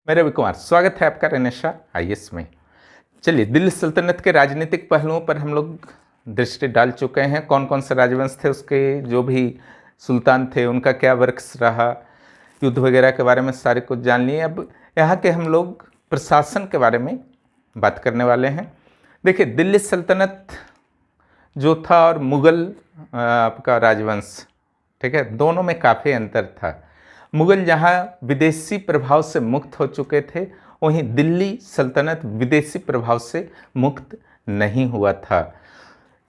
मैं रवि कुमार, स्वागत है आपका रनेशा आईएएस में। चलिए, दिल्ली सल्तनत के राजनीतिक पहलुओं पर हम लोग दृष्टि डाल चुके हैं। कौन कौन से राजवंश थे, उसके जो भी सुल्तान थे उनका क्या वर्क्स रहा, युद्ध वगैरह के बारे में सारे कुछ जान लिए। अब यहाँ के हम लोग प्रशासन के बारे में बात करने वाले हैं। देखिए, दिल्ली सल्तनत जो था और मुग़ल आपका राजवंश, ठीक है, दोनों में काफ़ी अंतर था। मुग़ल जहाँ विदेशी प्रभाव से मुक्त हो चुके थे, वहीं दिल्ली सल्तनत विदेशी प्रभाव से मुक्त नहीं हुआ था।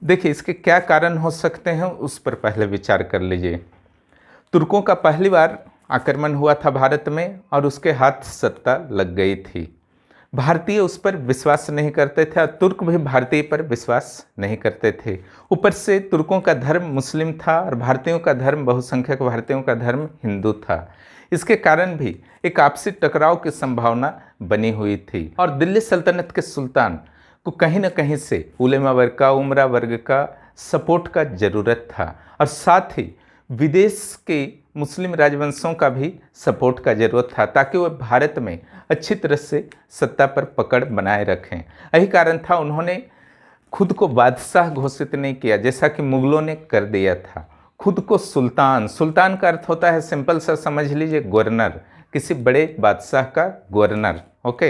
देखिए, इसके क्या कारण हो सकते हैं उस पर पहले विचार कर लीजिए। तुर्कों का पहली बार आक्रमण हुआ था भारत में और उसके हाथ सत्ता लग गई थी। भारतीय उस पर विश्वास नहीं करते थे और तुर्क भी भारतीय पर विश्वास नहीं करते थे। ऊपर से तुर्कों का धर्म मुस्लिम था और भारतीयों का धर्म, बहुसंख्यक भारतीयों का धर्म हिंदू था। इसके कारण भी एक आपसी टकराव की संभावना बनी हुई थी और दिल्ली सल्तनत के सुल्तान को कहीं न कहीं से उलेमा वर्ग का, उमरा वर्ग का सपोर्ट का ज़रूरत था और साथ ही विदेश के मुस्लिम राजवंशों का भी सपोर्ट का ज़रूरत था ताकि वह भारत में अच्छी तरह से सत्ता पर पकड़ बनाए रखें। यही कारण था उन्होंने खुद को बादशाह घोषित नहीं किया जैसा कि मुग़लों ने कर दिया था। खुद को सुल्तान, सुल्तान का अर्थ होता है, सिंपल सा समझ लीजिए, गवर्नर, किसी बड़े बादशाह का गवर्नर। ओके,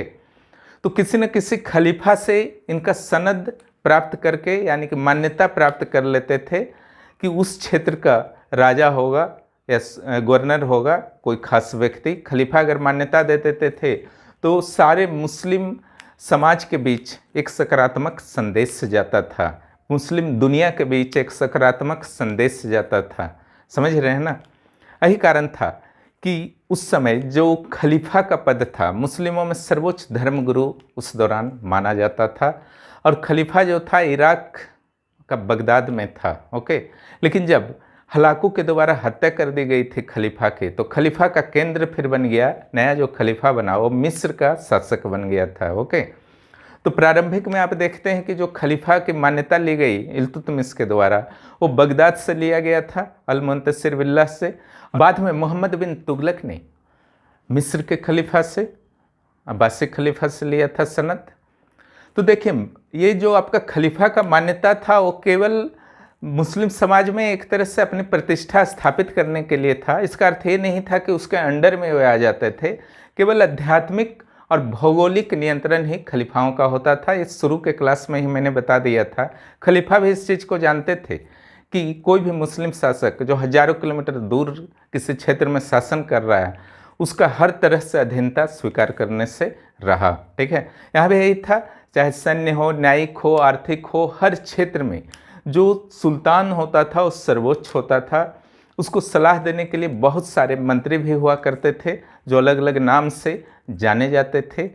तो किसी न किसी खलीफा से इनका सनद प्राप्त करके यानी कि मान्यता प्राप्त कर लेते थे कि उस क्षेत्र का राजा होगा या गवर्नर होगा कोई खास व्यक्ति। खलीफा अगर मान्यता दे देते थे तो सारे मुस्लिम समाज के बीच एक सकारात्मक संदेश जाता था, मुस्लिम दुनिया के बीच एक सकारात्मक संदेश जाता था। समझ रहे हैं ना? यही कारण था कि उस समय जो खलीफा का पद था, मुस्लिमों में सर्वोच्च धर्मगुरु उस दौरान माना जाता था और खलीफा जो था इराक का बगदाद में था। ओके, लेकिन जब हलाकू के द्वारा हत्या कर दी गई थी खलीफा की, तो खलीफा का केंद्र फिर बन गया, नया जो खलीफा बना वो मिस्र का शासक बन गया था। ओके, तो प्रारंभिक में आप देखते हैं कि जो खलीफा की मान्यता ली गई इल्तुतमिश के द्वारा, वो बगदाद से लिया गया था, अल-मुंतसिर बिल्लाह से। बाद में मोहम्मद बिन तुगलक ने मिस्र के खलीफा से, अब्बासी खलीफा से लिया था सनद। तो देखिए, ये जो आपका खलीफा का मान्यता था वो केवल मुस्लिम समाज में एक तरह से अपनी प्रतिष्ठा स्थापित करने के लिए था। इसका अर्थ ये नहीं था कि उसके अंडर में वे आ जाते थे। केवल आध्यात्मिक और भौगोलिक नियंत्रण ही खलीफाओं का होता था। इस शुरू के क्लास में ही मैंने बता दिया था। खलीफा भी इस चीज़ को जानते थे कि कोई भी मुस्लिम शासक जो हजारों किलोमीटर दूर किसी क्षेत्र में शासन कर रहा है, उसका हर तरह से अधीनता स्वीकार करने से रहा। ठीक है, यहाँ भी यही था, चाहे सैन्य हो, न्यायिक हो, आर्थिक हो, हर क्षेत्र में जो सुल्तान होता था वो सर्वोच्च होता था। उसको सलाह देने के लिए बहुत सारे मंत्री भी हुआ करते थे जो अलग अलग नाम से जाने जाते थे।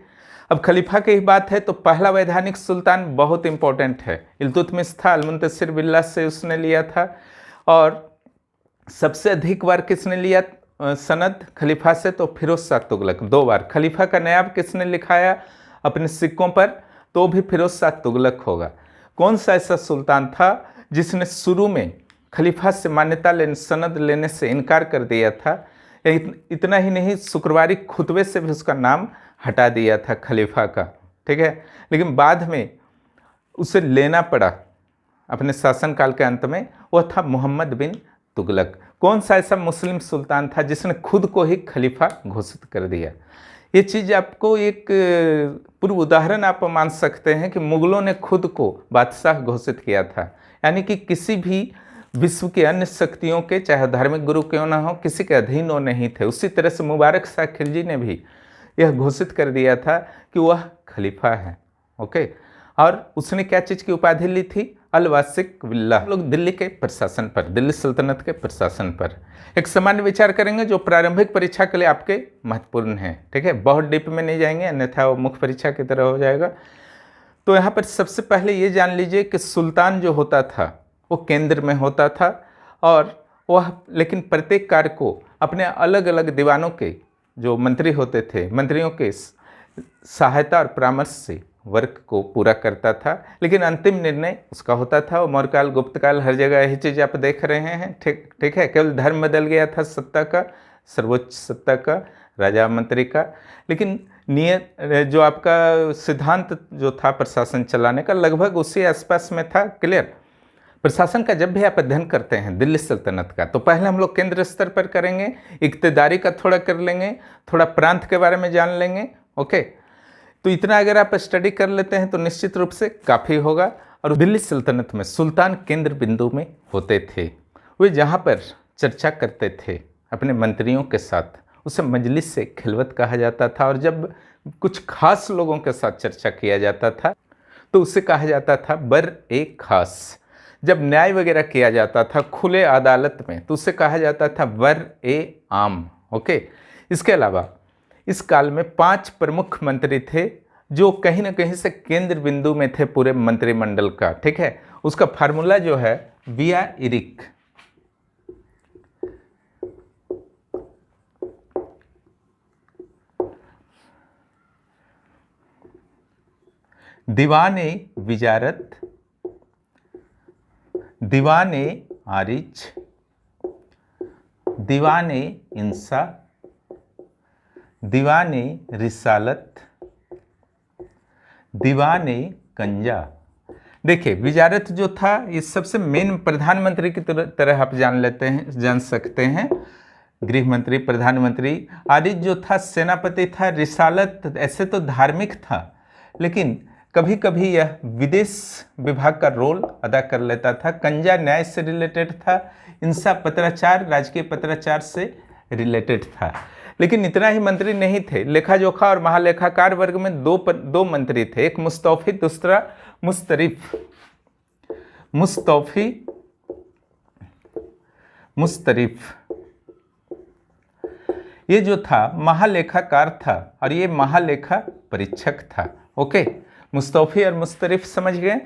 अब खलीफा की ही बात है तो पहला वैधानिक सुल्तान बहुत इंपॉर्टेंट है, इल्तुतमिश था, अल-मुंतसिर बिल्लाह से उसने लिया था। और सबसे अधिक बार किसने लिया सनद खलीफा से? तो फिरोज शाह तुगलक, 2 बार। खलीफा का नायब किसने लिखाया अपने सिक्कों पर? तो भी फिरोज शाह तुगलक होगा। कौन सा ऐसा सुल्तान था जिसने शुरू में खलीफा से मान्यता लेने, सनद लेने से इनकार कर दिया था? इतना ही नहीं, शुक्रवारी खुतबे से भी उसका नाम हटा दिया था खलीफा का। ठीक है, लेकिन बाद में उसे लेना पड़ा अपने शासनकाल के अंत में। वह था मोहम्मद बिन तुगलक। कौन सा ऐसा मुस्लिम सुल्तान था जिसने खुद को ही खलीफा घोषित कर दिया? ये चीज़ आपको एक पूर्व उदाहरण आप मान सकते हैं कि मुग़लों ने खुद को बादशाह घोषित किया था, यानी कि किसी भी विश्व की अन्य शक्तियों के, चाहे धार्मिक गुरु क्यों ना हो, किसी के अधीन वो नहीं थे। उसी तरह से मुबारक शाह खिलजी ने भी यह घोषित कर दिया था कि वह खलीफा है। ओके, और उसने क्या चीज़ की उपाधि ली थी? अल-वासिक बिल्लाह। लोग दिल्ली के प्रशासन पर, दिल्ली सल्तनत के प्रशासन पर एक सामान्य विचार करेंगे जो प्रारंभिक परीक्षा के लिए आपके महत्वपूर्ण है। ठीक है, बहुत डीप में नहीं जाएंगे, अन्यथा वो मुख्य परीक्षा की तरह हो जाएगा। तो यहाँ पर सबसे पहले ये जान लीजिए कि सुल्तान जो होता था वो केंद्र में होता था और वह लेकिन प्रत्येक कार्य को अपने अलग अलग दीवानों के जो मंत्री होते थे, मंत्रियों के सहायता और परामर्श से वर्क को पूरा करता था, लेकिन अंतिम निर्णय उसका होता था। वो मौर्यकाल, गुप्तकाल, हर जगह यही चीज़ आप देख रहे हैं। ठीक है, केवल धर्म बदल गया था सत्ता का, सर्वोच्च सत्ता का, राजा मंत्री का, लेकिन नियत जो आपका सिद्धांत जो था प्रशासन चलाने का लगभग उसी आसपास में था। क्लियर। प्रशासन का जब भी आप अध्ययन करते हैं दिल्ली सल्तनत का, तो पहले हम लोग केंद्र स्तर पर करेंगे, इक्तदारी का थोड़ा कर लेंगे, थोड़ा प्रांत के बारे में जान लेंगे। ओके, तो इतना अगर आप स्टडी कर लेते हैं तो निश्चित रूप से काफ़ी होगा। और दिल्ली सल्तनत में सुल्तान केंद्र बिंदु में होते थे। वे जहाँ पर चर्चा करते थे अपने मंत्रियों के साथ, उसे मजलिस से खिलवत कहा जाता था। और जब कुछ खास लोगों के साथ चर्चा किया जाता था तो उसे कहा जाता था बर ए खास। जब न्याय वगैरह किया जाता था खुले अदालत में तो उसे कहा जाता था बर ए आम। ओके, इसके अलावा इस काल में 5 प्रमुख मंत्री थे जो कहीं ना कहीं से केंद्र बिंदु में थे पूरे मंत्रिमंडल का। ठीक है, उसका फार्मूला जो है विया इरिक। दीवाने विजारत, दीवाने आरिज, दीवाने इंसा, दीवाने रिसालत, दीवाने कंजा। देखिए, विजारत जो था ये सबसे मेन प्रधानमंत्री की तरह आप जान सकते हैं, गृह मंत्री, प्रधानमंत्री। आरिज जो था सेनापति था। रिसालत ऐसे तो धार्मिक था, लेकिन कभी कभी यह विदेश विभाग का रोल अदा कर लेता था। कंजा न्याय से रिलेटेड था। इंसा पत्राचार, राजकीय पत्राचार से रिलेटेड था। लेकिन इतना ही मंत्री नहीं थे। लेखा जोखा और महालेखाकार वर्ग में दो मंत्री थे, एक मुस्तौफी, दूसरा मुस्तरिफ। मुस्तरिफ ये जो था महालेखाकार था और ये महालेखा परीक्षक था। ओके, मुस्तौफी और मुस्तरिफ समझ गए।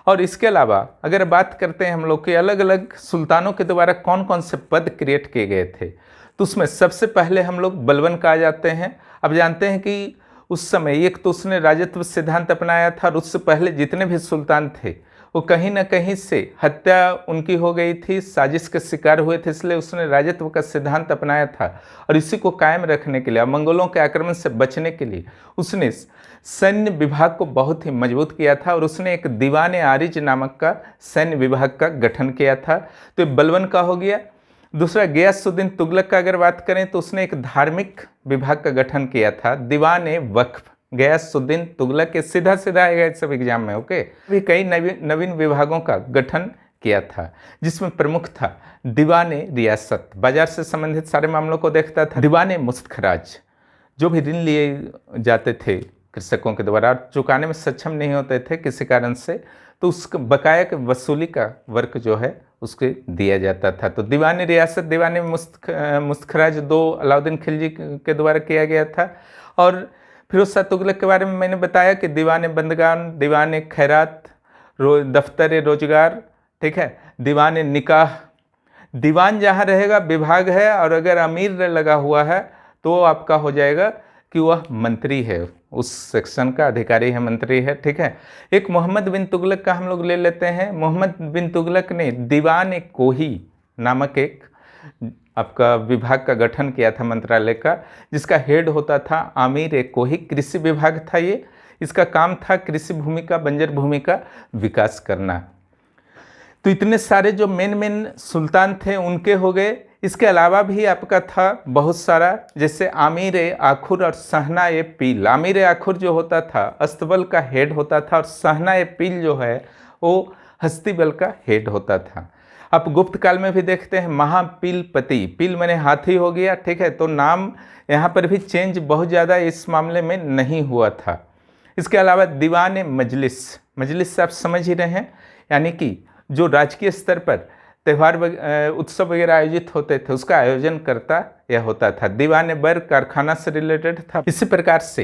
और इसके अलावा अगर बात करते हैं हम लोग के अलग अलग सुल्तानों के द्वारा कौन कौन से पद क्रिएट किए गए थे, तो उसमें सबसे पहले हम लोग बलवन का आ जाते हैं। अब जानते हैं कि उस समय एक तो उसने राजत्व सिद्धांत अपनाया था और उससे पहले जितने भी सुल्तान थे वो कहीं ना कहीं से हत्या उनकी हो गई थी, साजिश के शिकार हुए थे, इसलिए उसने राजत्व का सिद्धांत अपनाया था। और इसी को कायम रखने के लिए, मंगोलों के आक्रमण से बचने के लिए उसने सैन्य विभाग को बहुत ही मजबूत किया था और उसने एक दीवाने आरिज नामक का सैन्य विभाग का गठन किया था। तो ये बलवन का हो गया। दूसरा, गियासुद्दीन तुगलक का अगर बात करें तो उसने एक धार्मिक विभाग का गठन किया था, दीवाने वक्फ। गियासुद्दीन तुगलक के सीधा आएगा सब एग्जाम में। ओके, भी कई नवीन विभागों का गठन किया था, जिसमें प्रमुख था दीवाने रियासत, बाजार से संबंधित सारे मामलों को देखता था। दीवाने मुस्तखराज, जो भी ऋण लिए जाते थे कृषकों के द्वारा, चुकाने में सक्षम नहीं होते थे किसी कारण से, तो उस बकाया के वसूली का वर्क जो है उसके दिया जाता था। तो दीवाने रियासत, दीवाने मुस्तखराज 2 अलाउद्दीन खिलजी के द्वारा किया गया था। और फिरोज शाह तुगलक के बारे में मैंने बताया कि दीवाने बंदगान, दीवाने खैरात, दफ्तर रोजगार, ठीक है, दीवाने निकाह। दीवान जहाँ रहेगा विभाग है, और अगर अमीर लगा हुआ है तो आपका हो जाएगा कि वह मंत्री है, उस सेक्शन का अधिकारी है, मंत्री है। ठीक है, एक मोहम्मद बिन तुगलक का हम लोग ले लेते हैं। मोहम्मद बिन तुगलक ने दीवान कोही नामक एक आपका विभाग का गठन किया था, मंत्रालय का, जिसका हेड होता था आमिर कोही। कृषि विभाग था ये। इसका काम था कृषि भूमि का, बंजर भूमि का विकास करना। तो इतने सारे जो मेन सुल्तान थे उनके हो गए। इसके अलावा भी आपका था बहुत सारा, जैसे आमिर आखुर और सहना ए पील। आमिर आखुर जो होता था अस्तबल का हेड होता था, और सहना ए पील जो है वो हस्तिबल का हेड होता था। आप गुप्त काल में भी देखते हैं महापीलपति, पील माने हाथी हो गया। ठीक है, तो नाम यहाँ पर भी चेंज बहुत ज़्यादा इस मामले में नहीं हुआ था। इसके अलावा दीवान मजलिस, मजलिस आप समझ ही रहे हैं, यानी कि जो राजकीय स्तर पर त्यौहार उत्सव वगैरह आयोजित होते थे उसका आयोजन करता यह होता था। दीवान बर कारखाना से रिलेटेड था। इसी प्रकार से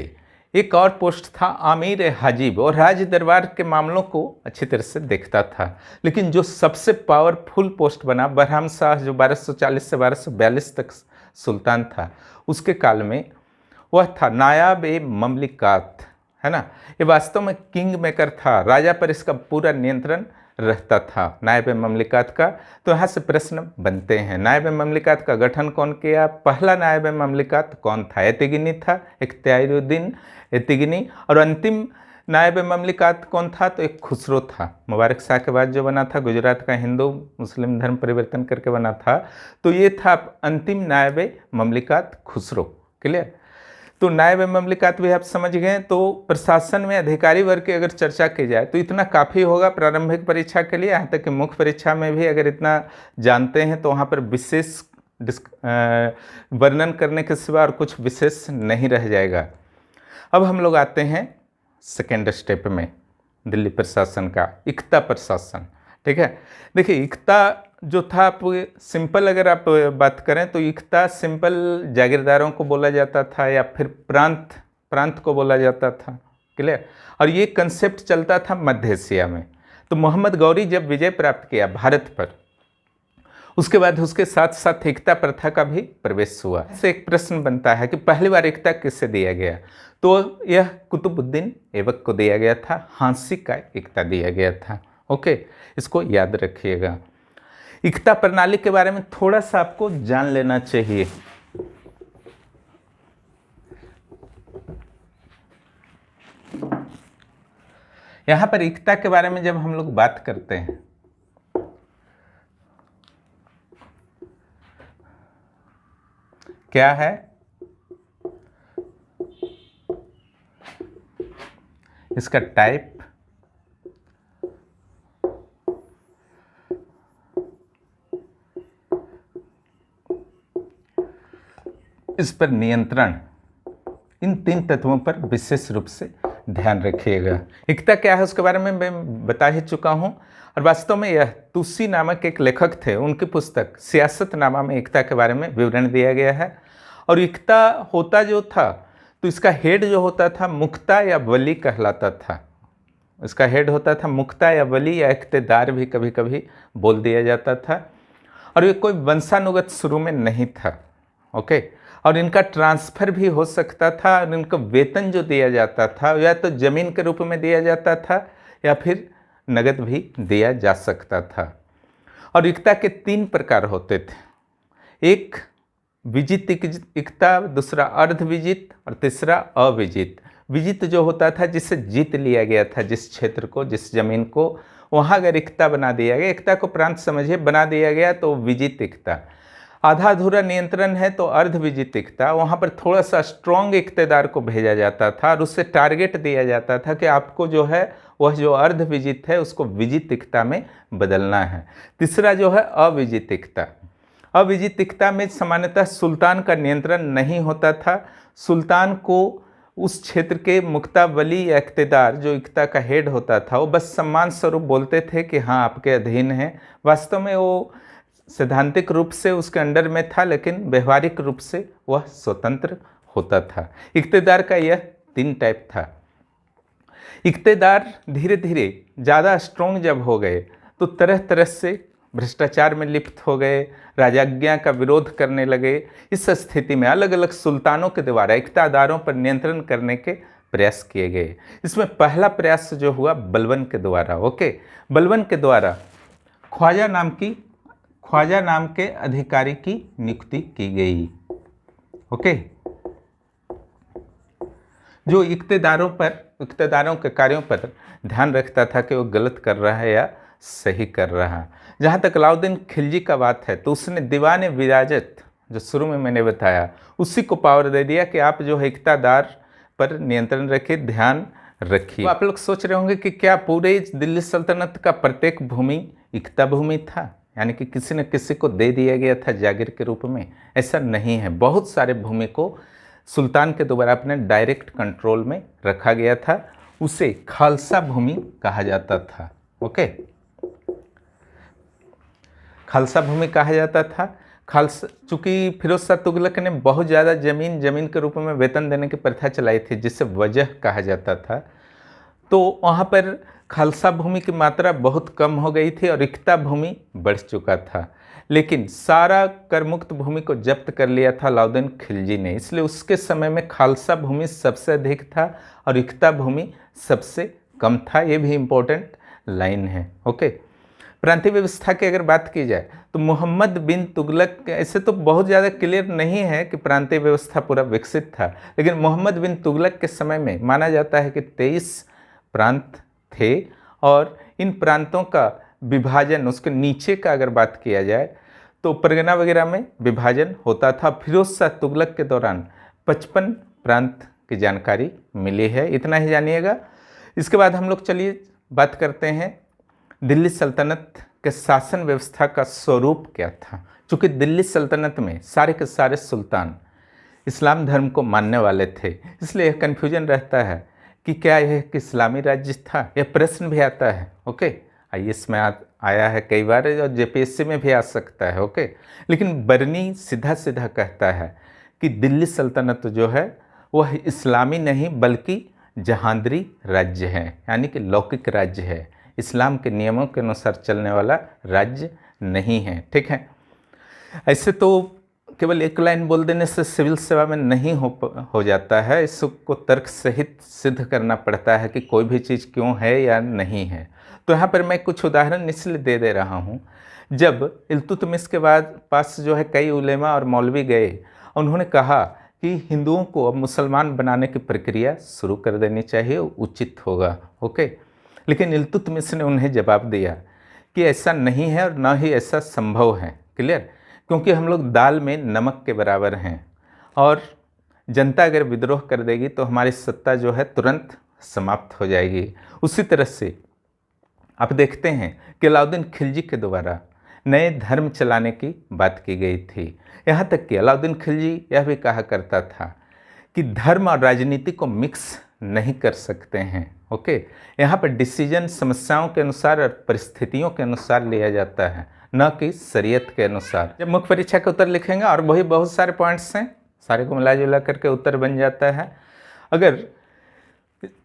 एक और पोस्ट था आमिर हाजिब, और राज दरबार के मामलों को अच्छी तरह से देखता था। लेकिन जो सबसे पावरफुल पोस्ट बना बरहम शाह, जो 1240 से 1242 तक सुल्तान था, उसके काल में वह था नायाब ए ममलिकात, है ना। ये वास्तव में किंग मेकर था, राजा पर इसका पूरा नियंत्रण रहता था नायब ममलिकात का। तो यहाँ से प्रश्न बनते हैं, नायब ममलिकात का गठन कौन किया? पहला नायब ममलिकात कौन था? एतिगिनी था, इख्तियारुद्दीन एतिगिनी। और अंतिम नायब ममलिकात कौन था? तो एक खुसरो था, मुबारक शाह के बाद जो बना था, गुजरात का हिंदू मुस्लिम धर्म परिवर्तन करके बना था। तो ये था अंतिम नायब ममलिकात खुसरो। क्लियर? तो नायब ममलिकात भी आप समझ गए। तो प्रशासन में अधिकारी वर्ग की अगर चर्चा की जाए तो इतना काफ़ी होगा प्रारंभिक परीक्षा के लिए। यहाँ तक कि मुख्य परीक्षा में भी अगर इतना जानते हैं तो वहाँ पर विशेष वर्णन करने के सिवा और कुछ विशेष नहीं रह जाएगा। अब हम लोग आते हैं सेकेंड स्टेप में, दिल्ली प्रशासन का इक्ता प्रशासन। ठीक है, देखिए इक्ता जो था, आप सिंपल अगर आप बात करें तो इक्ता सिंपल जागीरदारों को बोला जाता था या फिर प्रांत को बोला जाता था। क्लियर? और ये कंसेप्ट चलता था मध्य एशिया में। तो मोहम्मद गौरी जब विजय प्राप्त किया भारत पर, उसके बाद उसके साथ साथ इक्ता प्रथा का भी प्रवेश हुआ। इससे एक प्रश्न बनता है कि पहली बार इक्ता किससे दिया गया? तो यह कुतुबुद्दीन ऐबक को दिया गया था, हांसी का इक्ता दिया गया था। ओके, इसको याद रखिएगा। इक्ता प्रणाली के बारे में थोड़ा सा आपको जान लेना चाहिए। यहां पर इक्ता के बारे में जब हम लोग बात करते हैं, क्या है? इसका टाइप, इस पर नियंत्रण, इन 3 तत्वों पर विशेष रूप से ध्यान रखिएगा। इक्ता क्या है उसके बारे में मैं बता ही चुका हूं। और वास्तव में यह तुसी नामक एक लेखक थे, उनकी पुस्तक सियासतनामा में इक्ता के बारे में विवरण दिया गया है। और इक्ता होता जो था, तो इसका हेड जो होता था मुख्ता या वली कहलाता था। इसका हेड होता था मुख्ता या वली या इख्तेदार भी कभी कभी बोल दिया जाता था। और ये कोई वंशानुगत शुरू में नहीं था। ओके, और इनका ट्रांसफ़र भी हो सकता था। और इनको वेतन जो दिया जाता था या तो ज़मीन के रूप में दिया जाता था या फिर नगद भी दिया जा सकता था। और इक्ता के 3 प्रकार होते थे, एक विजित इक्ता, दूसरा अर्ध विजित और तीसरा अविजित। विजित जो होता था जिसे जीत लिया गया था, जिस क्षेत्र को, जिस जमीन को, वहाँ अगर इक्ता बना दिया गया, इक्ता को प्रांत समझिए, बना दिया गया तो विजित इक्ता। आधा अधूरा नियंत्रण है तो अर्ध विजित इक्ता, वहाँ पर थोड़ा सा स्ट्रॉन्ग इक्तेदार को भेजा जाता था और उससे टारगेट दिया जाता था कि आपको जो है वह जो अर्ध विजित है उसको विजित इक्ता में बदलना है। तीसरा जो है अविजित इक्ता। अविजित इक्ता में सामान्यतः सुल्तान का नियंत्रण नहीं होता था। सुल्तान को उस क्षेत्र के मुख्ता वली या इख्तेदार जो इक्ता का हेड होता था वो बस सम्मान स्वरूप बोलते थे कि हाँ आपके अधीन है। वास्तव में वो सैद्धांतिक रूप से उसके अंडर में था, लेकिन व्यवहारिक रूप से वह स्वतंत्र होता था। इख्तेदार का यह 3 टाइप था। इख्तेदार धीरे धीरे ज़्यादा स्ट्रॉन्ग जब हो गए तो तरह तरह से भ्रष्टाचार में लिप्त हो गए, राजाज्ञा का विरोध करने लगे। इस स्थिति में अलग अलग सुल्तानों के द्वारा इख्तेदारों पर नियंत्रण करने के प्रयास किए गए। इसमें पहला प्रयास जो हुआ बलबन के द्वारा। ओके, बलबन के द्वारा ख्वाजा नाम के अधिकारी की नियुक्ति की गई। ओके, जो इख्तेदारों के कार्यों पर ध्यान रखता था कि वो गलत कर रहा है या सही कर रहा है। जहाँ तक अलाउद्दीन खिलजी का बात है तो उसने दीवान विराजत जो शुरू में मैंने बताया उसी को पावर दे दिया कि आप जो है इख्तेदार पर नियंत्रण रखिए, ध्यान रखिए। तो आप लोग सोच रहे होंगे कि क्या पूरे दिल्ली सल्तनत का प्रत्येक भूमि इक्ता भूमि था, यानी कि किसी न किसी को दे दिया गया था जागीर के रूप में? ऐसा नहीं है। बहुत सारे भूमि को सुल्तान के द्वारा अपने डायरेक्ट कंट्रोल में रखा गया था। उसे खालसा भूमि कहा जाता था। ओके, खालसा भूमि कहा जाता था। खालसा, चूँकि फिरोज शाह तुगलक ने बहुत ज़्यादा जमीन के रूप में वेतन देने की प्रथा चलाई थी जिसे वजह कहा जाता था, तो वहाँ पर खालसा भूमि की मात्रा बहुत कम हो गई थी और इक्ता भूमि बढ़ चुका था। लेकिन सारा करमुक्त भूमि को जब्त कर लिया था अलाउद्दीन खिलजी ने, इसलिए उसके समय में खालसा भूमि सबसे अधिक था और इक्ता भूमि सबसे कम था। ये भी इम्पोर्टेंट लाइन है। ओके, प्रांतीय व्यवस्था की अगर बात की जाए तो मोहम्मद बिन तुगलक, ऐसे तो बहुत ज़्यादा क्लियर नहीं है कि प्रांतीय व्यवस्था पूरा विकसित था, लेकिन मोहम्मद बिन तुगलक के समय में माना जाता है कि 23 प्रांत थे और इन प्रांतों का विभाजन, उसके नीचे का अगर बात किया जाए तो परगना वगैरह में विभाजन होता था। फिरोज शाह तुगलक के दौरान 55 प्रांत की जानकारी मिली है, इतना ही जानिएगा। इसके बाद हम लोग चलिए बात करते हैं दिल्ली सल्तनत के शासन व्यवस्था का स्वरूप क्या था। चूँकि दिल्ली सल्तनत में सारे के सारे सुल्तान इस्लाम धर्म को मानने वाले थे, इसलिए यह कन्फ्यूजन रहता है कि क्या यह एक इस्लामी राज्य था, यह प्रश्न भी आता है। ओके, आईएएस में आया है कई बार और जेपीएससी में भी आ सकता है। ओके, लेकिन बरनी सीधा सीधा कहता है कि दिल्ली सल्तनत जो है वह इस्लामी नहीं बल्कि जहांदरी राज्य है, यानी कि लौकिक राज्य है, इस्लाम के नियमों के अनुसार चलने वाला राज्य नहीं है। ठीक है, ऐसे तो केवल एक लाइन बोल देने से सिविल सेवा में नहीं हो जाता है, इसको तर्क सहित सिद्ध करना पड़ता है कि कोई भी चीज़ क्यों है या नहीं है। तो यहाँ पर मैं कुछ उदाहरण इसलिए दे रहा हूँ, जब इल्तुतमिश के बाद पास जो है कई उलेमा और मौलवी गए, उन्होंने कहा कि हिंदुओं को अब मुसलमान बनाने की प्रक्रिया शुरू कर देनी चाहिए, उचित होगा। ओके, लेकिन इल्तुतमिश ने उन्हें जवाब दिया कि ऐसा नहीं है और ना ही ऐसा संभव है। क्लियर, क्योंकि हम लोग दाल में नमक के बराबर हैं और जनता अगर विद्रोह कर देगी तो हमारी सत्ता जो है तुरंत समाप्त हो जाएगी। उसी तरह से आप देखते हैं कि अलाउद्दीन खिलजी के द्वारा नए धर्म चलाने की बात की गई थी। यहाँ तक कि अलाउद्दीन खिलजी यह भी कहा करता था कि धर्म और राजनीति को मिक्स नहीं कर सकते हैं। ओके, यहाँ पर डिसीजन समस्याओं के अनुसार और परिस्थितियों के अनुसार लिया जाता है, न कि शरीयत के अनुसार। जब मुख्य परीक्षा के उत्तर लिखेंगे और वही बहुत सारे पॉइंट्स हैं, सारे को मिला जुला करके उत्तर बन जाता है। अगर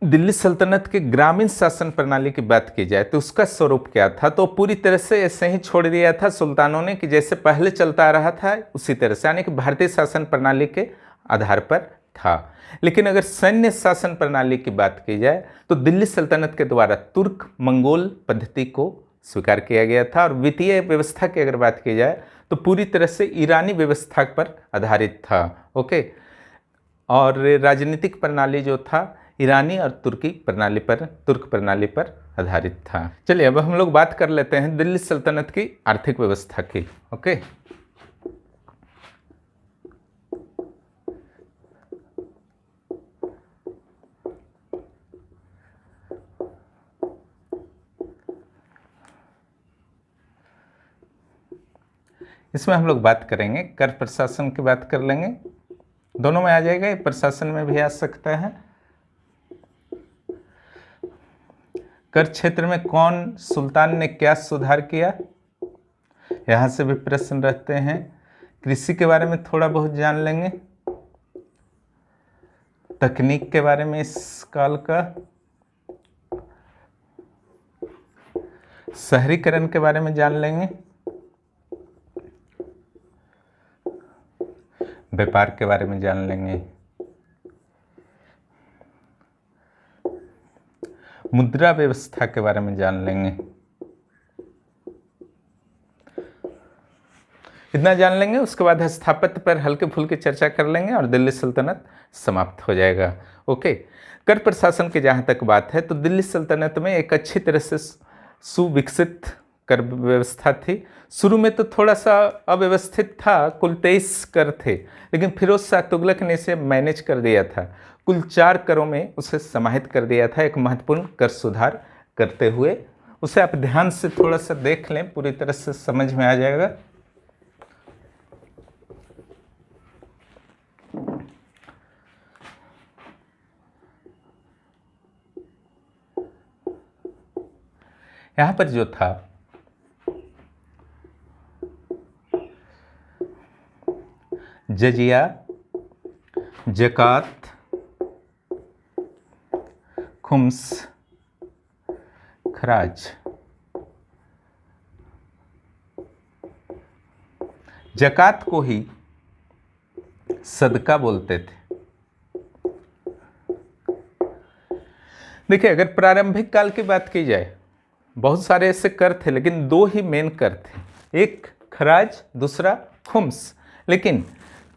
दिल्ली सल्तनत की ग्रामीण शासन प्रणाली की बात की जाए तो उसका स्वरूप क्या था, तो पूरी तरह से ऐसे ही छोड़ दिया था सुल्तानों ने कि जैसे पहले चलता रहा था उसी तरह से, यानी कि भारतीय शासन प्रणाली के आधार पर था। लेकिन अगर सैन्य शासन प्रणाली की बात की जाए तो दिल्ली सल्तनत के द्वारा तुर्क मंगोल पद्धति को स्वीकार किया गया था और वित्तीय व्यवस्था की अगर बात की जाए तो पूरी तरह से ईरानी व्यवस्था पर आधारित था। ओके, और राजनीतिक प्रणाली जो था ईरानी और तुर्क प्रणाली पर आधारित था। चलिए अब हम लोग बात कर लेते हैं दिल्ली सल्तनत की आर्थिक व्यवस्था की। ओके, इसमें हम लोग बात करेंगे कर प्रशासन की बात कर लेंगे, दोनों में आ जाएगा, प्रशासन में भी आ सकता है। कर क्षेत्र में कौन सुल्तान ने क्या सुधार किया, यहाँ से भी प्रश्न रहते हैं। कृषि के बारे में थोड़ा बहुत जान लेंगे, तकनीक के बारे में इस काल का, शहरीकरण के बारे में जान लेंगे, व्यापार के बारे में जान लेंगे, मुद्रा व्यवस्था के बारे में जान लेंगे। इतना जान लेंगे, उसके बाद स्थापत्य पर हल्के फुल्के चर्चा कर लेंगे और दिल्ली सल्तनत समाप्त हो जाएगा। ओके, कर प्रशासन की जहाँ तक बात है तो दिल्ली सल्तनत में एक अच्छी तरह से सुविकसित कर व्यवस्था थी। शुरू में तो थोड़ा सा अव्यवस्थित था, कुल 23 कर थे, लेकिन फिरोज शाह तुगलक ने इसे मैनेज कर दिया था, कुल 4 करों में उसे समाहित कर दिया था, एक महत्वपूर्ण कर सुधार करते हुए। उसे आप ध्यान से थोड़ा सा देख लें, पूरी तरह से समझ में आ जाएगा। यहाँ पर जो था जजिया, ज़कात, खुम्स, खराज। ज़कात को ही सदका बोलते थे। देखिए, अगर प्रारंभिक काल की बात की जाए बहुत सारे ऐसे कर थे, लेकिन दो ही मेन कर थे, एक खराज, दूसरा खुम्स। लेकिन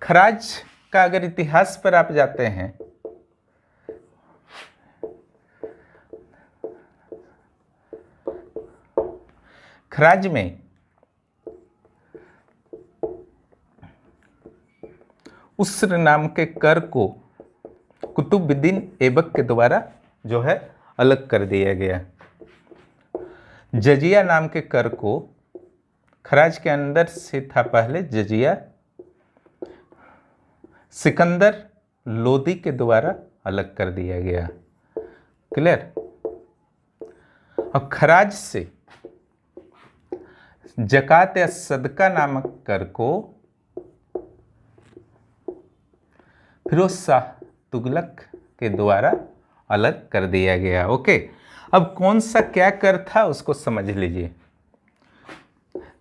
खराज का अगर इतिहास पर आप जाते हैं, खराज में उस्र नाम के कर को कुतुबुद्दीन ऐबक के द्वारा जो है अलग कर दिया गया। जजिया नाम के कर को खराज के अंदर से था पहले जजिया, सिकंदर लोदी के द्वारा अलग कर दिया गया। क्लियर? और खराज से जकात या सदका नामक कर को फिरोज शाह तुगलक के द्वारा अलग कर दिया गया। ओके, अब कौन सा क्या कर था उसको समझ लीजिए।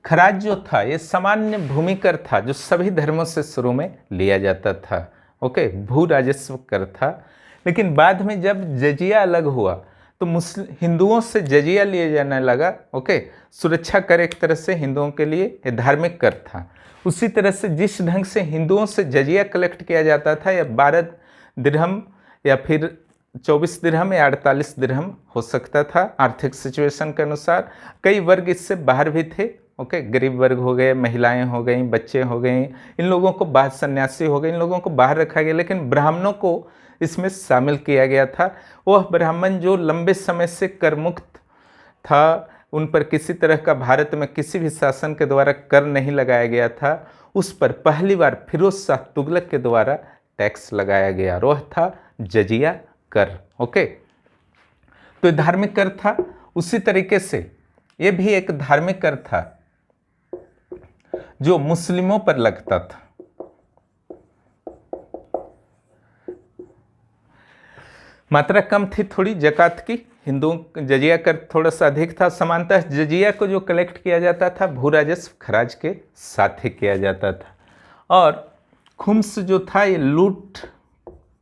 खराज जो था ये सामान्य भूमि कर था जो सभी धर्मों से शुरू में लिया जाता था। ओके, भू राजस्व कर था। लेकिन बाद में जब जजिया अलग हुआ तो हिंदुओं से जजिया लिए जाने लगा। ओके, सुरक्षा कर एक तरह से हिंदुओं के लिए ये धार्मिक कर था। उसी तरह से जिस ढंग से हिंदुओं से जजिया कलेक्ट किया जाता था, या 12 दिरहम या फिर 24 दिरहम या 48 दिरहम हो सकता था आर्थिक सिचुएशन के अनुसार। कई वर्ग इससे बाहर भी थे। ओके, गरीब वर्ग हो गए, महिलाएं हो गई, बच्चे हो गए, इन लोगों को बाहर, सन्यासी हो गए, इन लोगों को बाहर रखा गया। लेकिन ब्राह्मणों को इसमें शामिल किया गया था। वह ब्राह्मण जो लंबे समय से कर मुक्त था, उन पर किसी तरह का भारत में किसी भी शासन के द्वारा कर नहीं लगाया गया था, उस पर पहली बार फिरोज शाह तुगलक के द्वारा टैक्स लगाया गया। वह था जजिया कर। ओके, तो धार्मिक कर था। उसी तरीके से यह भी एक धार्मिक कर था जो मुस्लिमों पर लगता था। मात्रा कम थी थोड़ी जकात की, हिंदुओं जजिया कर थोड़ा सा अधिक था। समानतः जजिया को जो कलेक्ट किया जाता था भू राजस्व खराज के साथ ही किया जाता था। और खुम्स जो था ये लूट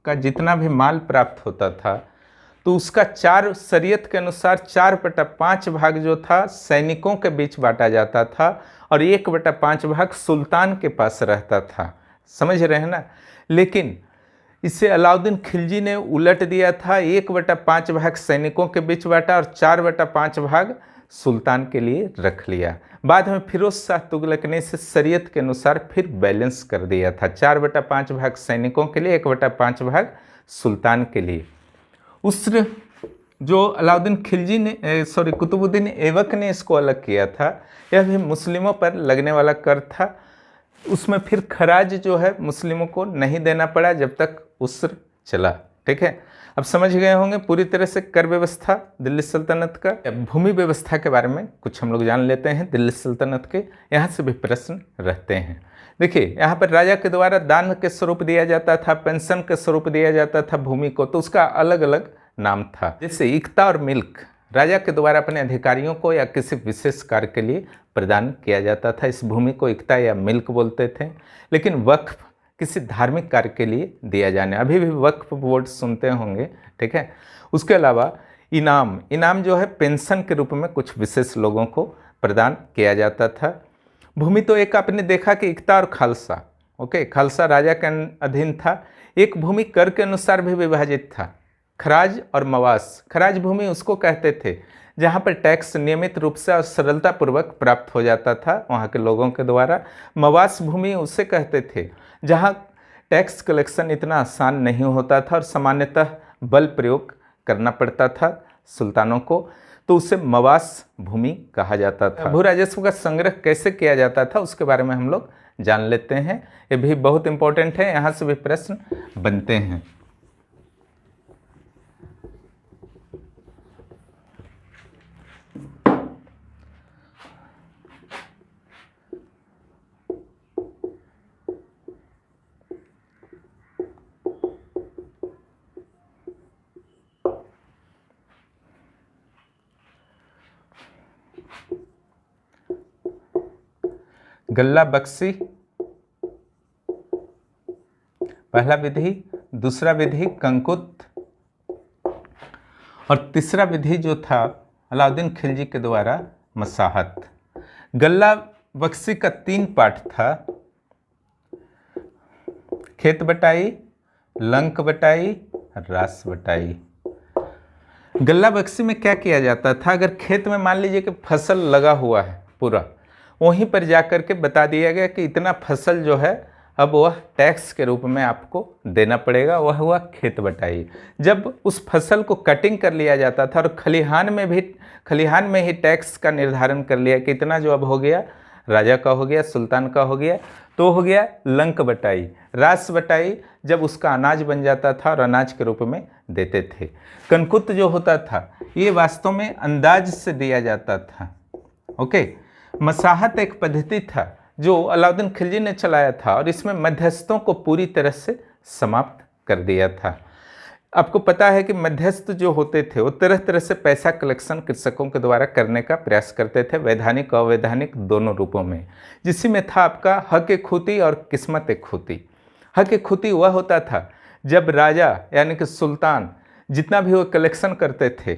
का जितना भी माल प्राप्त होता था तो उसका 4 शरीयत के अनुसार 4/5 भाग जो था सैनिकों के बीच बांटा जाता था और 1/5 भाग सुल्तान के पास रहता था। समझ रहे हैं ना? लेकिन इसे अलाउद्दीन खिलजी ने उलट दिया था, 1/5 भाग सैनिकों के बीच बांटा और 4/5 भाग सुल्तान के लिए रख लिया। बाद में फिरोज शाह तुगलक ने इसे शरीयत के अनुसार फिर बैलेंस कर दिया था, 4/5 भाग सैनिकों के लिए, 1/5 भाग सुल्तान के लिए। उस्र जो अलाउद्दीन खिलजी ने कुतुबुद्दीन ऐबक ने इसको अलग किया था, यह भी मुस्लिमों पर लगने वाला कर था। उसमें फिर खराज जो है मुस्लिमों को नहीं देना पड़ा जब तक उस्र चला। ठीक है, अब समझ गए होंगे पूरी तरह से कर व्यवस्था दिल्ली सल्तनत का। भूमि व्यवस्था के बारे में कुछ हम लोग जान लेते हैं दिल्ली सल्तनत के, यहाँ से भी प्रश्न रहते हैं। देखिए, यहाँ पर राजा के द्वारा दान के स्वरूप दिया जाता था, पेंशन के स्वरूप दिया जाता था भूमि को, तो उसका अलग अलग नाम था। जैसे इक्ता और मिल्क राजा के द्वारा अपने अधिकारियों को या किसी विशेष कार्य के लिए प्रदान किया जाता था। इस भूमि को इक्ता या मिल्क बोलते थे। लेकिन वक्फ किसी धार्मिक कार्य के लिए दिया जाने, अभी भी वक्फ बोर्ड सुनते होंगे। ठीक है, उसके अलावा इनाम जो है पेंशन के रूप में कुछ विशेष लोगों को प्रदान किया जाता था। भूमि तो एक आपने देखा कि इक्ता और खालसा। ओके, खालसा राजा के अधीन था। एक भूमि कर के अनुसार भी विभाजित था, खराज और मवास। खराज भूमि उसको कहते थे जहाँ पर टैक्स नियमित रूप से और सरलतापूर्वक प्राप्त हो जाता था वहाँ के लोगों के द्वारा। मवास भूमि उसे कहते थे जहाँ टैक्स कलेक्शन इतना आसान नहीं होता था और सामान्यतः बल प्रयोग करना पड़ता था सुल्तानों को, तो उसे मवास भूमि कहा जाता था। भू राजस्व का संग्रह कैसे किया जाता था उसके बारे में हम लोग जान लेते हैं, ये भी बहुत इंपॉर्टेंट है, यहाँ से भी प्रश्न बनते हैं। गल्ला बख्शी पहला विधि, दूसरा विधि कंकुत और तीसरा विधि जो था अलाउद्दीन खिलजी के द्वारा मसाहत। गल्ला बख्शी का 3 पार्ट था, खेत बटाई, लंक बटाई, रास बटाई। गल्ला बख्शी में क्या किया जाता था, अगर खेत में मान लीजिए कि फसल लगा हुआ है पूरा, वहीं पर जाकर के बता दिया गया कि इतना फसल जो है अब वह टैक्स के रूप में आपको देना पड़ेगा, वह हुआ खेत बटाई। जब उस फसल को कटिंग कर लिया जाता था और खलिहान में ही टैक्स का निर्धारण कर लिया कि इतना जो अब हो गया राजा का हो गया, सुल्तान का हो गया, तो हो गया लंक बटाई। रास बटाई जब उसका अनाज बन जाता था और अनाज के रूप में देते थे। कनकुत जो होता था ये वास्तव में अंदाज से दिया जाता था। ओके, मसाहत एक पद्धति था जो अलाउद्दीन खिलजी ने चलाया था और इसमें मध्यस्थों को पूरी तरह से समाप्त कर दिया था। आपको पता है कि मध्यस्थ जो होते थे वो तरह तरह से पैसा कलेक्शन कृषकों के द्वारा करने का प्रयास करते थे, वैधानिक और अवैधानिक दोनों रूपों में, जिसमें था आपका हक ए खुती और किस्मत ए खुती। हक ए खुती वह होता था जब राजा यानी कि सुल्तान जितना भी वो कलेक्शन करते थे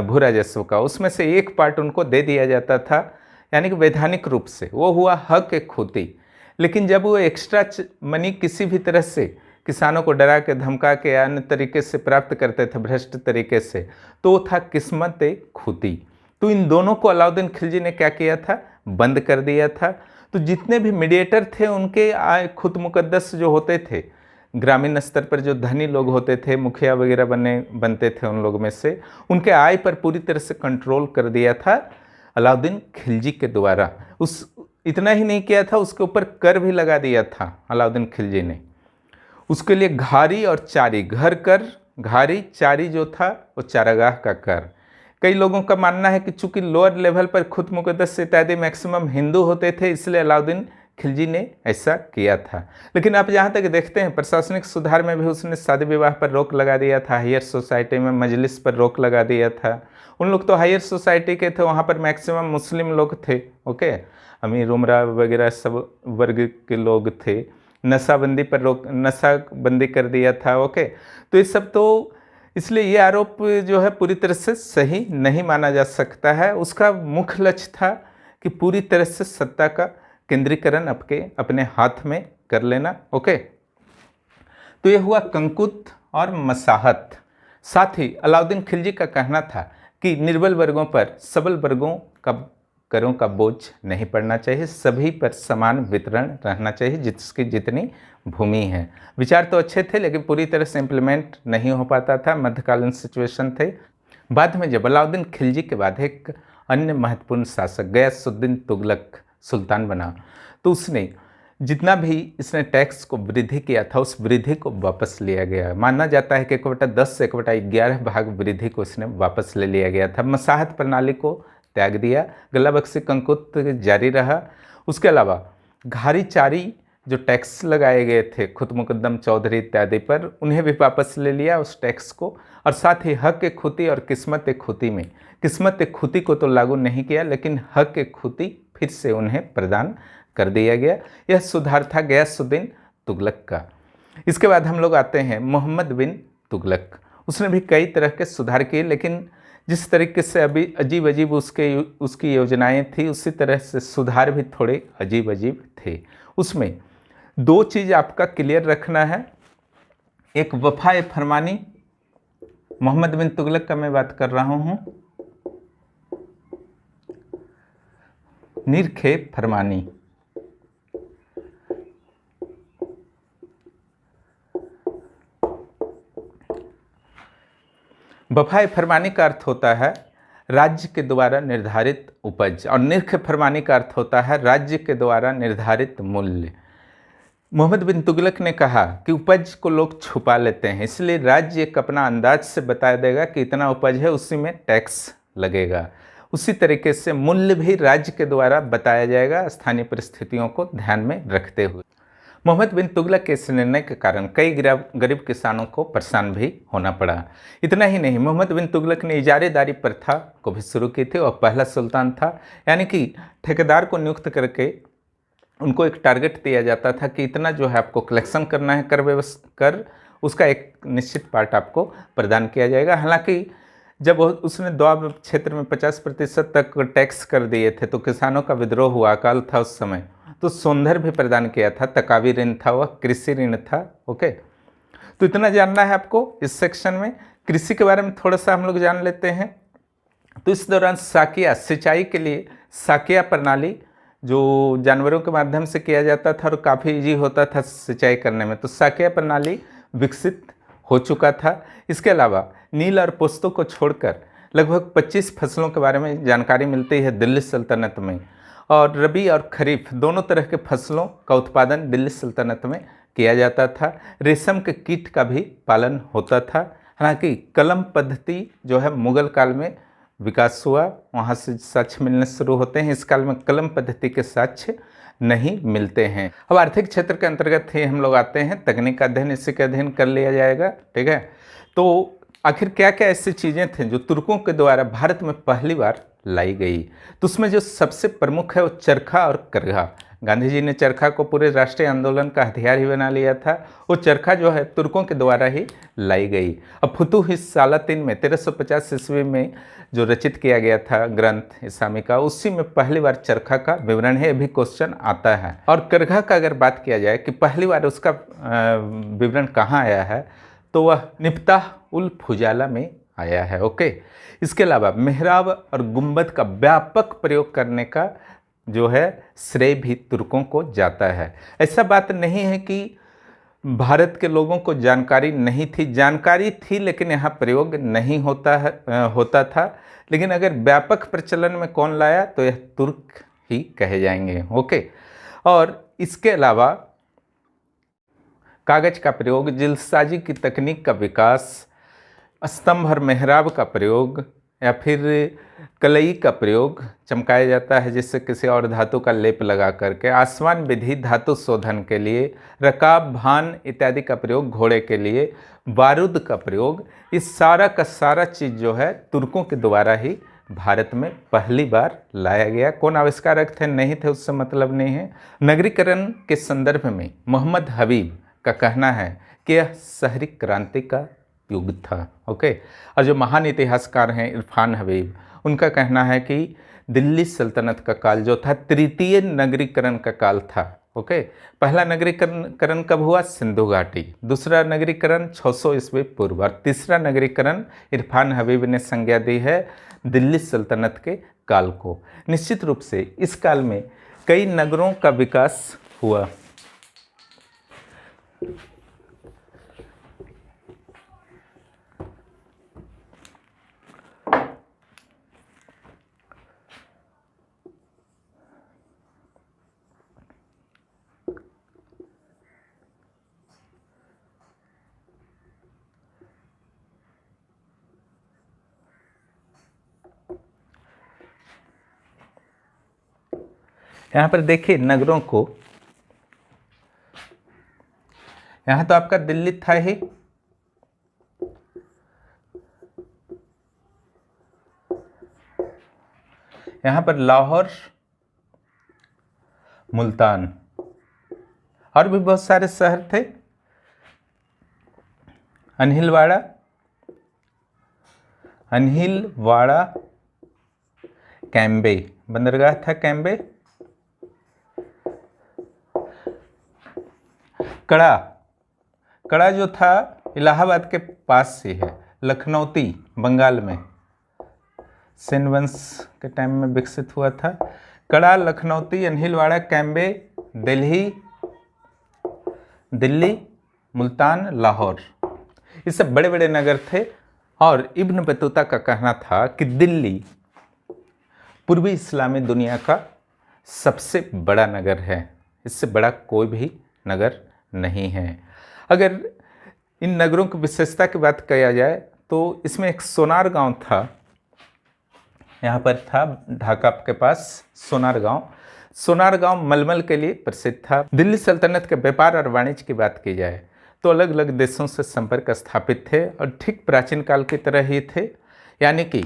भू राजस्व का, उसमें से एक पार्ट उनको दे दिया जाता था, यानी कि वैधानिक रूप से वो हुआ हक ए खुती। लेकिन जब वो एक्स्ट्रा मनी किसी भी तरह से किसानों को डरा के धमका के या अन्य तरीके से प्राप्त करते थे भ्रष्ट तरीके से, तो वो था किस्मत ए खुती। तो इन दोनों को अलाउद्दीन खिलजी ने क्या किया था, बंद कर दिया था। तो जितने भी मीडिएटर थे उनके आय खुद मुकद्दस जो होते थे, ग्रामीण स्तर पर जो धनी लोग होते थे, मुखिया वगैरह बनते थे, उन लोगों में से उनके आय पर पूरी तरह से कंट्रोल कर दिया था अलाउद्दीन खिलजी के द्वारा। इतना ही नहीं किया था, उसके ऊपर कर भी लगा दिया था अलाउद्दीन खिलजी ने। उसके लिए घारी और चारी, घर कर, घारी, चारी जो था वो चारागाह का कर। कई लोगों का मानना है कि चूंकि लोअर लेवल पर खुद मुकद्दस इत्यादि मैक्सिमम हिंदू होते थे, इसलिए अलाउद्दीन खिलजी ने ऐसा किया था। लेकिन आप जहाँ तक देखते हैं प्रशासनिक सुधार में भी उसने शादी विवाह पर रोक लगा दिया था, हायर सोसाइटी में मजलिस पर रोक लगा दिया था। उन लोग तो हायर सोसाइटी के थे, वहाँ पर मैक्सिमम मुस्लिम लोग थे, ओके, अमीर उमरा वगैरह सब वर्ग के लोग थे। नशाबंदी पर रोक, नशाबंदी कर दिया था, ओके। तो ये सब तो इसलिए ये आरोप जो है पूरी तरह से सही नहीं माना जा सकता है। उसका मुख्य लक्ष्य था कि पूरी तरह से सत्ता का केंद्रीकरण अपने हाथ में कर लेना, ओके। तो ये हुआ कंकुत और मसाहत। साथ ही अलाउद्दीन खिलजी का कहना था कि निर्बल वर्गों पर सबल वर्गों का करों का बोझ नहीं पड़ना चाहिए, सभी पर समान वितरण रहना चाहिए जिसकी जितनी भूमि है। विचार तो अच्छे थे लेकिन पूरी तरह से इम्प्लीमेंट नहीं हो पाता था, मध्यकालीन सिचुएशन थे। बाद में जब अलाउद्दीन खिलजी के बाद एक अन्य महत्वपूर्ण शासक गयासुद्दीन तुगलक सुल्तान बना, तो उसने जितना भी इसने टैक्स को वृद्धि किया था उस वृद्धि को वापस लिया गया। माना जाता है कि 1/10 से 1/11 भाग वृद्धि को इसने वापस ले लिया गया था। मसाहत प्रणाली को त्याग दिया, गल्ला बख्शी कंकुत जारी रहा। उसके अलावा घारी चारी जो टैक्स लगाए गए थे खुद मुकद्दम चौधरी इत्यादि पर, उन्हें भी वापस ले लिया उस टैक्स को। और साथ ही हक ए खुती और किस्मत ए खुती में, किस्मत ए खुती को तो लागू नहीं किया लेकिन हक ए खुती फिर से उन्हें प्रदान कर दिया गया। यह सुधार था गयासुद्दीन तुगलक का। इसके बाद हम लोग आते हैं मोहम्मद बिन तुगलक। उसने भी कई तरह के सुधार किए, लेकिन जिस तरीके से अभी अजीब अजीब उसकी योजनाएं थी, उसी तरह से सुधार भी थोड़े अजीब अजीब थे। उसमें 2 चीज़ आपका क्लियर रखना है। एक वफा ए फरमानी, मोहम्मद बिन तुगलक का मैं बात कर रहा हूँ, निरखे फरमानी। वफा फरमानी का अर्थ होता है राज्य के द्वारा निर्धारित उपज, और निरख फरमानी का अर्थ होता है राज्य के द्वारा निर्धारित मूल्य। मोहम्मद बिन तुगलक ने कहा कि उपज को लोग छुपा लेते हैं, इसलिए राज्य एक अपना अंदाज से बता देगा कि इतना उपज है, उसी में टैक्स लगेगा। उसी तरीके से मूल्य भी राज्य के द्वारा बताया जाएगा स्थानीय परिस्थितियों को ध्यान में रखते हुए। मोहम्मद बिन तुगलक के इस निर्णय के कारण कई गरीब किसानों को परेशान भी होना पड़ा। इतना ही नहीं, मोहम्मद बिन तुगलक ने इजारेदारी प्रथा को भी शुरू की थी और पहला सुल्तान था, यानी कि ठेकेदार को नियुक्त करके उनको एक टारगेट दिया जाता था कि इतना जो है आपको कलेक्शन करना है, कर उसका एक निश्चित पार्ट आपको प्रदान किया जाएगा। हालांकि जब उसने दोआब क्षेत्र में 50% तक टैक्स कर दिए थे तो किसानों का विद्रोह हुआ, अकाल था उस समय, तो सोंधर भी प्रदान किया था, तकावी ऋण था, वह कृषि ऋण था। ओके, तो इतना जानना है आपको इस सेक्शन में। कृषि के बारे में थोड़ा सा हम लोग जान लेते हैं। तो इस दौरान साकिया, सिंचाई के लिए साकिया प्रणाली जो जानवरों के माध्यम से किया जाता था और काफ़ी इजी होता था सिंचाई करने में, तो साकिया प्रणाली विकसित हो चुका था। इसके अलावा नील और पुश्तो को छोड़कर लगभग 25 फसलों के बारे में जानकारी मिलती है दिल्ली सल्तनत में, और रबी और खरीफ दोनों तरह के फसलों का उत्पादन दिल्ली सल्तनत में किया जाता था। रेशम के कीट का भी पालन होता था। हालांकि कलम पद्धति जो है मुगल काल में विकास हुआ, वहाँ से साक्ष्य मिलने शुरू होते हैं। इस काल में कलम पद्धति के साक्ष्य नहीं मिलते हैं। अब आर्थिक क्षेत्र के अंतर्गत ही हम लोग आते हैं, तकनीक का अध्ययन इसी का अध्ययन कर लिया जाएगा। ठीक है, तो आखिर क्या क्या ऐसी चीज़ें थीं जो तुर्कों के द्वारा भारत में पहली बार लाई गई? तो उसमें जो सबसे प्रमुख है वो चरखा और करघा। गांधी जी ने चरखा को पूरे राष्ट्रीय आंदोलन का हथियार ही बना लिया था। वो चरखा जो है तुर्कों के द्वारा ही लाई गई। अब फुतुह सालातीन में 1350 ईस्वी में जो रचित किया गया था ग्रंथ इस्लामी का, उसी में पहली बार चरखा का विवरण है। अभी क्वेश्चन आता है। और करघा का अगर बात किया जाए कि पहली बार उसका विवरण कहाँ आया है, तो वह निफ्ताह उल फुजाला में आया है। ओके, इसके अलावा मेहराब और गुंबद का व्यापक प्रयोग करने का जो है श्रेय भी तुर्कों को जाता है। ऐसा बात नहीं है कि भारत के लोगों को जानकारी नहीं थी, जानकारी थी लेकिन यहाँ प्रयोग नहीं होता था। लेकिन अगर व्यापक प्रचलन में कौन लाया तो यह तुर्क ही कहे जाएंगे। ओके, और इसके अलावा कागज का प्रयोग, जिल्दसाजी की तकनीक का विकास, स्तंभ और मेहराब का प्रयोग, या फिर कलई का प्रयोग, चमकाया जाता है जिससे किसी और धातु का लेप लगा करके, आसमान विधि धातु शोधन के लिए, रकाब, भान इत्यादि का प्रयोग घोड़े के लिए, बारूद का प्रयोग, इस सारा का सारा चीज़ जो है तुर्कों के द्वारा ही भारत में पहली बार लाया गया। कौन आविष्कारक थे नहीं थे उससे मतलब नहीं है। नगरीकरण के संदर्भ में मोहम्मद हबीब का कहना है कि यह शहरी क्रांति का युग था। ओके, और जो महान इतिहासकार हैं इरफान हबीब, उनका कहना है कि दिल्ली सल्तनत का काल जो था तृतीय नगरीकरण का काल था। ओके, पहला नगरीकरण कब हुआ? सिंधु घाटी। दूसरा नगरीकरण 600 ईस्वी पूर्व, और तीसरा नगरीकरण इरफान हबीब ने संज्ञा दी है दिल्ली सल्तनत के काल को। निश्चित रूप से इस काल में कई नगरों का विकास हुआ। यहाँ पर देखिए नगरों को, यहाँ तो आपका दिल्ली था ही, यहाँ पर लाहौर, मुल्तान, और भी बहुत सारे शहर थे, अनहिलवाड़ा, कैम्बे, बंदरगाह था कैम्बे, कड़ा जो था इलाहाबाद के पास ही है, लखनौती बंगाल में सेन वंश के टाइम में विकसित हुआ था। कड़ा, लखनौती, अनहिलवाड़ा, कैम्बे, दिल्ली, मुल्तान, लाहौर, ये सब बड़े बड़े नगर थे। और इब्न बतूता का कहना था कि दिल्ली पूर्वी इस्लामी दुनिया का सबसे बड़ा नगर है, इससे बड़ा कोई भी नगर नहीं है। अगर इन नगरों की विशेषता की बात किया जाए तो इसमें एक सोनार गांव था, यहाँ पर था ढाका के पास सोनार गांव मलमल के लिए प्रसिद्ध था। दिल्ली सल्तनत के व्यापार और वाणिज्य की बात की जाए तो अलग अलग देशों से संपर्क स्थापित थे और ठीक प्राचीन काल की तरह ही थे। यानी कि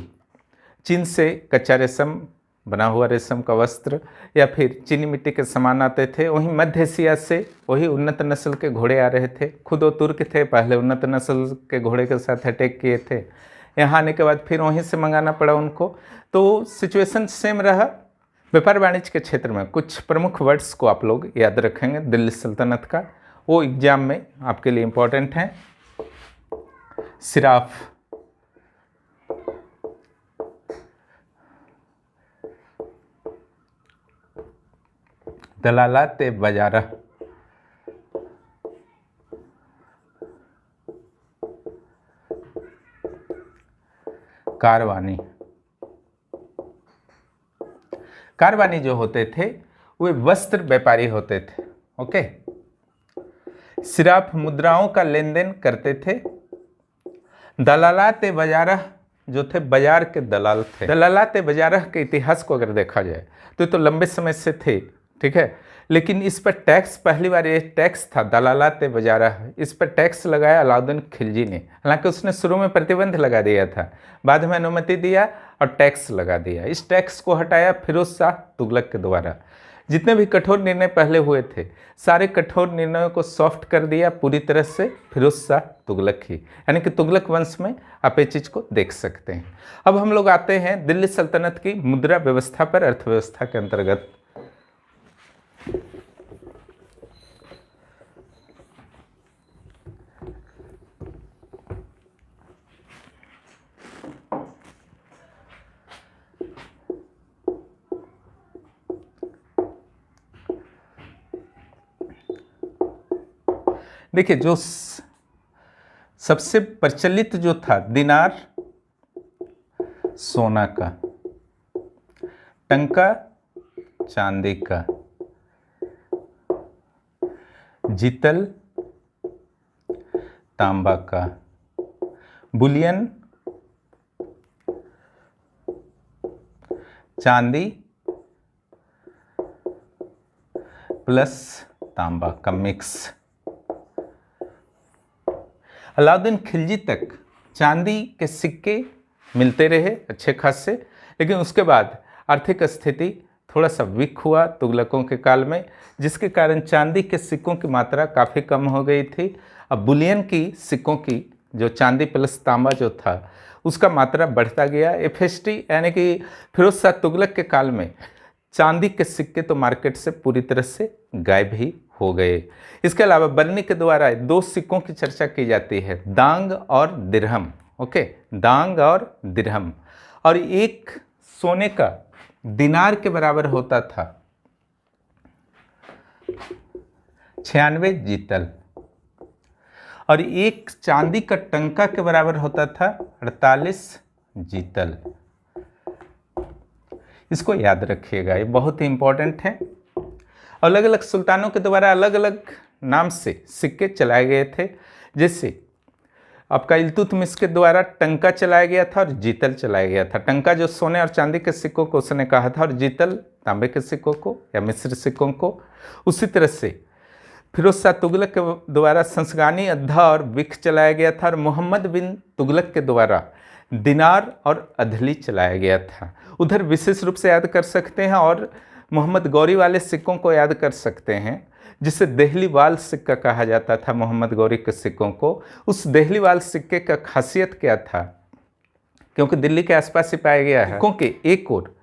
चीन से कच्चा रेशम, बना हुआ रेशम का वस्त्र, या फिर चीनी मिट्टी के सामान आते थे। वहीं मध्य एशिया से वही उन्नत नस्ल के घोड़े आ रहे थे। खुद वो तुर्क थे, पहले उन्नत नस्ल के घोड़े के साथ अटैक किए थे। यहाँ आने के बाद फिर वहीं से मंगाना पड़ा उनको। तो सिचुएशन सेम रहा। व्यापार वाणिज्य के क्षेत्र में कुछ प्रमुख वर्ड्स को आप लोग याद रखेंगे दिल्ली सल्तनत का, वो एग्जाम में आपके लिए इंपॉर्टेंट हैं। सिराफ, दलालात बजारा, कारवानी। कारवानी जो होते थे वे वस्त्र व्यापारी होते थे। ओके। सिराफ मुद्राओं का लेन देन करते थे। दलालात बजारा जो थे बाजार के दलाल थे। दलालात बजारा के इतिहास को अगर देखा जाए तो लंबे समय से थे, ठीक है, लेकिन इस पर टैक्स, पहली बार ये टैक्स था दलालात बजारा, इस पर टैक्स लगाया अलाउद्दीन खिलजी ने। हालांकि उसने शुरू में प्रतिबंध लगा दिया था, बाद में अनुमति दिया और टैक्स लगा दिया। इस टैक्स को हटाया फिरोज शाह तुगलक के द्वारा। जितने भी कठोर निर्णय पहले हुए थे सारे कठोर निर्णयों को सॉफ्ट कर दिया पूरी तरह से फिरोज शाह तुगलक ही, यानी कि तुगलक वंश में आप ये चीज़ को देख सकते हैं। अब हम लोग आते हैं दिल्ली सल्तनत की मुद्रा व्यवस्था पर, अर्थव्यवस्था के अंतर्गत। देखिए, जो सबसे प्रचलित जो था दिनार सोना का, टंका चांदी का, जितल तांबा का, बुलियन चांदी प्लस तांबा का मिक्स। अलाउद्दीन खिलजी तक चांदी के सिक्के मिलते रहे अच्छे खासे, लेकिन उसके बाद आर्थिक स्थिति थोड़ा सा वीक हुआ तुगलकों के काल में, जिसके कारण चांदी के सिक्कों की मात्रा काफ़ी कम हो गई थी। अब बुलियन की सिक्कों की जो चांदी प्लस तांबा जो था उसका मात्रा बढ़ता गया। एफएसटी यानी कि फिरोज शाह तुगलक के काल में चांदी के सिक्के तो मार्केट से पूरी तरह से गायब ही हो गए। इसके अलावा बर्नी के द्वारा दो सिक्कों की चर्चा की जाती है, दांग और दिरहम। ओके, दांग और दिरहम। और एक सोने का दिनार के बराबर होता था 96 जीतल, और एक चांदी का टंका के बराबर होता था 48 जीतल। इसको याद रखिएगा, ये बहुत ही इंपॉर्टेंट है। अलग अलग सुल्तानों के द्वारा अलग अलग नाम से सिक्के चलाए गए थे। जैसे आपका इल्तुतमिश के द्वारा टंका चलाया गया था और जीतल चलाया गया था। टंका जो सोने और चांदी के सिक्कों को उसने कहा था, और जीतल तांबे के सिक्कों को या मिस्र सिक्कों को। उसी तरह से फिरोज शाह तुगलक के द्वारा संसगानी, अद्धा और विख चलाया गया था, और मोहम्मद बिन तुगलक के द्वारा दिनार और अधली चलाया गया था। उधर विशेष रूप से याद कर सकते हैं, और मोहम्मद गौरी वाले सिक्कों को याद कर सकते हैं, जिसे देहलीवाल सिक्का कहा जाता था मोहम्मद गौरी के सिक्कों को। उस देहलीवाल सिक्के का खासियत क्या था, क्योंकि दिल्ली के आसपास ही पाया गया है। सिक्कों के एक ओर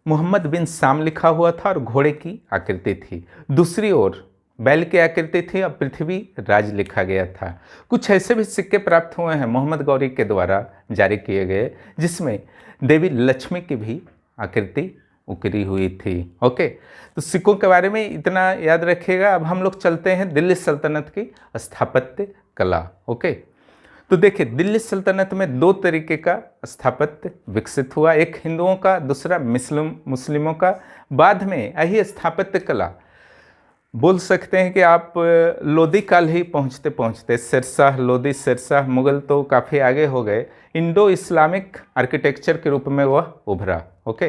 मोहम्मद बिन साम लिखा हुआ था और घोड़े की आकृति थी, दूसरी ओर बैल की आकृति थी और पृथ्वी राज लिखा गया था। कुछ ऐसे भी सिक्के प्राप्त हुए हैं मोहम्मद गौरी के द्वारा जारी किए गए, जिसमें देवी लक्ष्मी की भी आकृति उकरी हुई थी। ओके, तो सिक्कों के बारे में इतना याद रखिएगा। अब हम लोग चलते हैं दिल्ली सल्तनत की स्थापत्य कला। ओके, तो देखिए, दिल्ली सल्तनत में दो तरीके का स्थापत्य विकसित हुआ, एक हिंदुओं का, दूसरा मुस्लिमों का। बाद में यही स्थापत्य कला बोल सकते हैं कि आप लोदी काल ही पहुँचते पहुँचते शेरशाह, लोदी, शेरशाह, मुगल तो काफ़ी आगे हो गए, इंडो इस्लामिक आर्किटेक्चर के रूप में वह उभरा। ओके,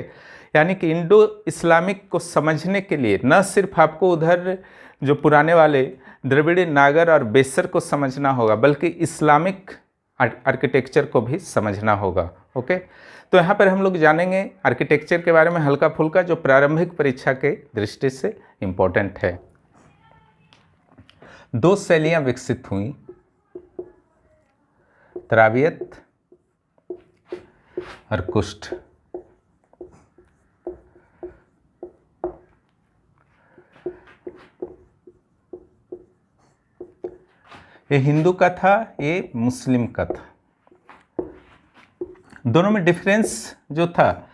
यानी कि इंडो इस्लामिक को समझने के लिए न सिर्फ आपको उधर जो पुराने वाले द्रविड़, नागर और बेसर को समझना होगा, बल्कि इस्लामिक आर्किटेक्चर को भी समझना होगा। ओके, तो यहाँ पर हम लोग जानेंगे आर्किटेक्चर के बारे में हल्का फुल्का, जो प्रारंभिक परीक्षा के दृष्टि से इम्पोर्टेंट है। दो शैलियाँ विकसित हुई, तराबियत और कुष्ठ। ये हिंदू का था, ये मुस्लिम का था। दोनों में डिफरेंस जो था,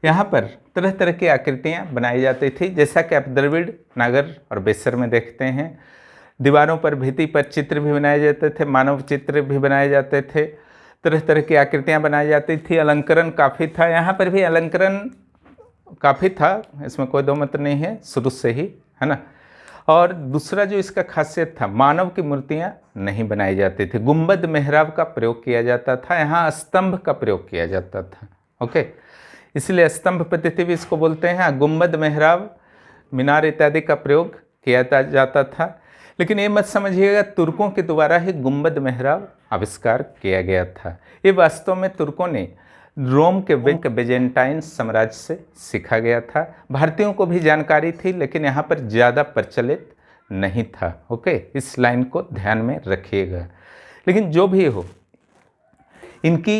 यहाँ पर तरह तरह की आकृतियाँ बनाई जाती थी, जैसा कि आप द्रविड़, नागर और बेसर में देखते हैं। दीवारों पर, भित्ति पर चित्र भी बनाए जाते थे, मानव चित्र भी बनाए जाते थे, तरह तरह की आकृतियाँ बनाई जाती थी। अलंकरण काफ़ी था, यहाँ पर भी अलंकरण काफ़ी था, इसमें कोई दो मत नहीं है, शुरू से ही, है ना। और दूसरा जो इसका खासियत था, मानव की मूर्तियाँ नहीं बनाई जाती थी, गुंबद मेहराब का प्रयोग किया जाता था, यहाँ स्तंभ का प्रयोग किया जाता था। ओके, इसलिए स्तंभ पद्धति भी इसको बोलते हैं। गुंबद मेहराब, मीनार इत्यादि का प्रयोग किया जाता था। लेकिन ये मत समझिएगा तुर्कों के द्वारा ही गुंबद मेहराब आविष्कार किया गया था। ये वास्तव में तुर्कों ने रोम के बेजेंटाइन साम्राज्य से सीखा गया था। भारतीयों को भी जानकारी थी, लेकिन यहाँ पर ज़्यादा प्रचलित नहीं था। ओके, इस लाइन को ध्यान में रखिएगा। लेकिन जो भी हो, इनकी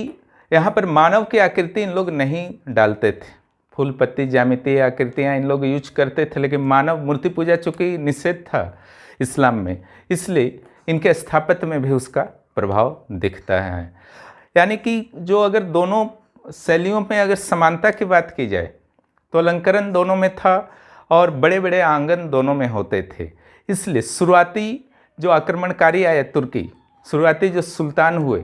यहाँ पर मानव की आकृति इन लोग नहीं डालते थे, फूल पत्ती ज्यामितीय आकृतियाँ इन लोग यूज करते थे, लेकिन मानव मूर्ति पूजा चूँकि निषेध था इस्लाम में, इसलिए इनके स्थापत्य में भी उसका प्रभाव दिखता है। यानी कि जो अगर दोनों शैलियों में अगर समानता की बात की जाए तो अलंकरण दोनों में था और बड़े बड़े आंगन दोनों में होते थे। इसलिए शुरुआती जो आक्रमणकारी आए तुर्की, शुरुआती जो सुल्तान हुए,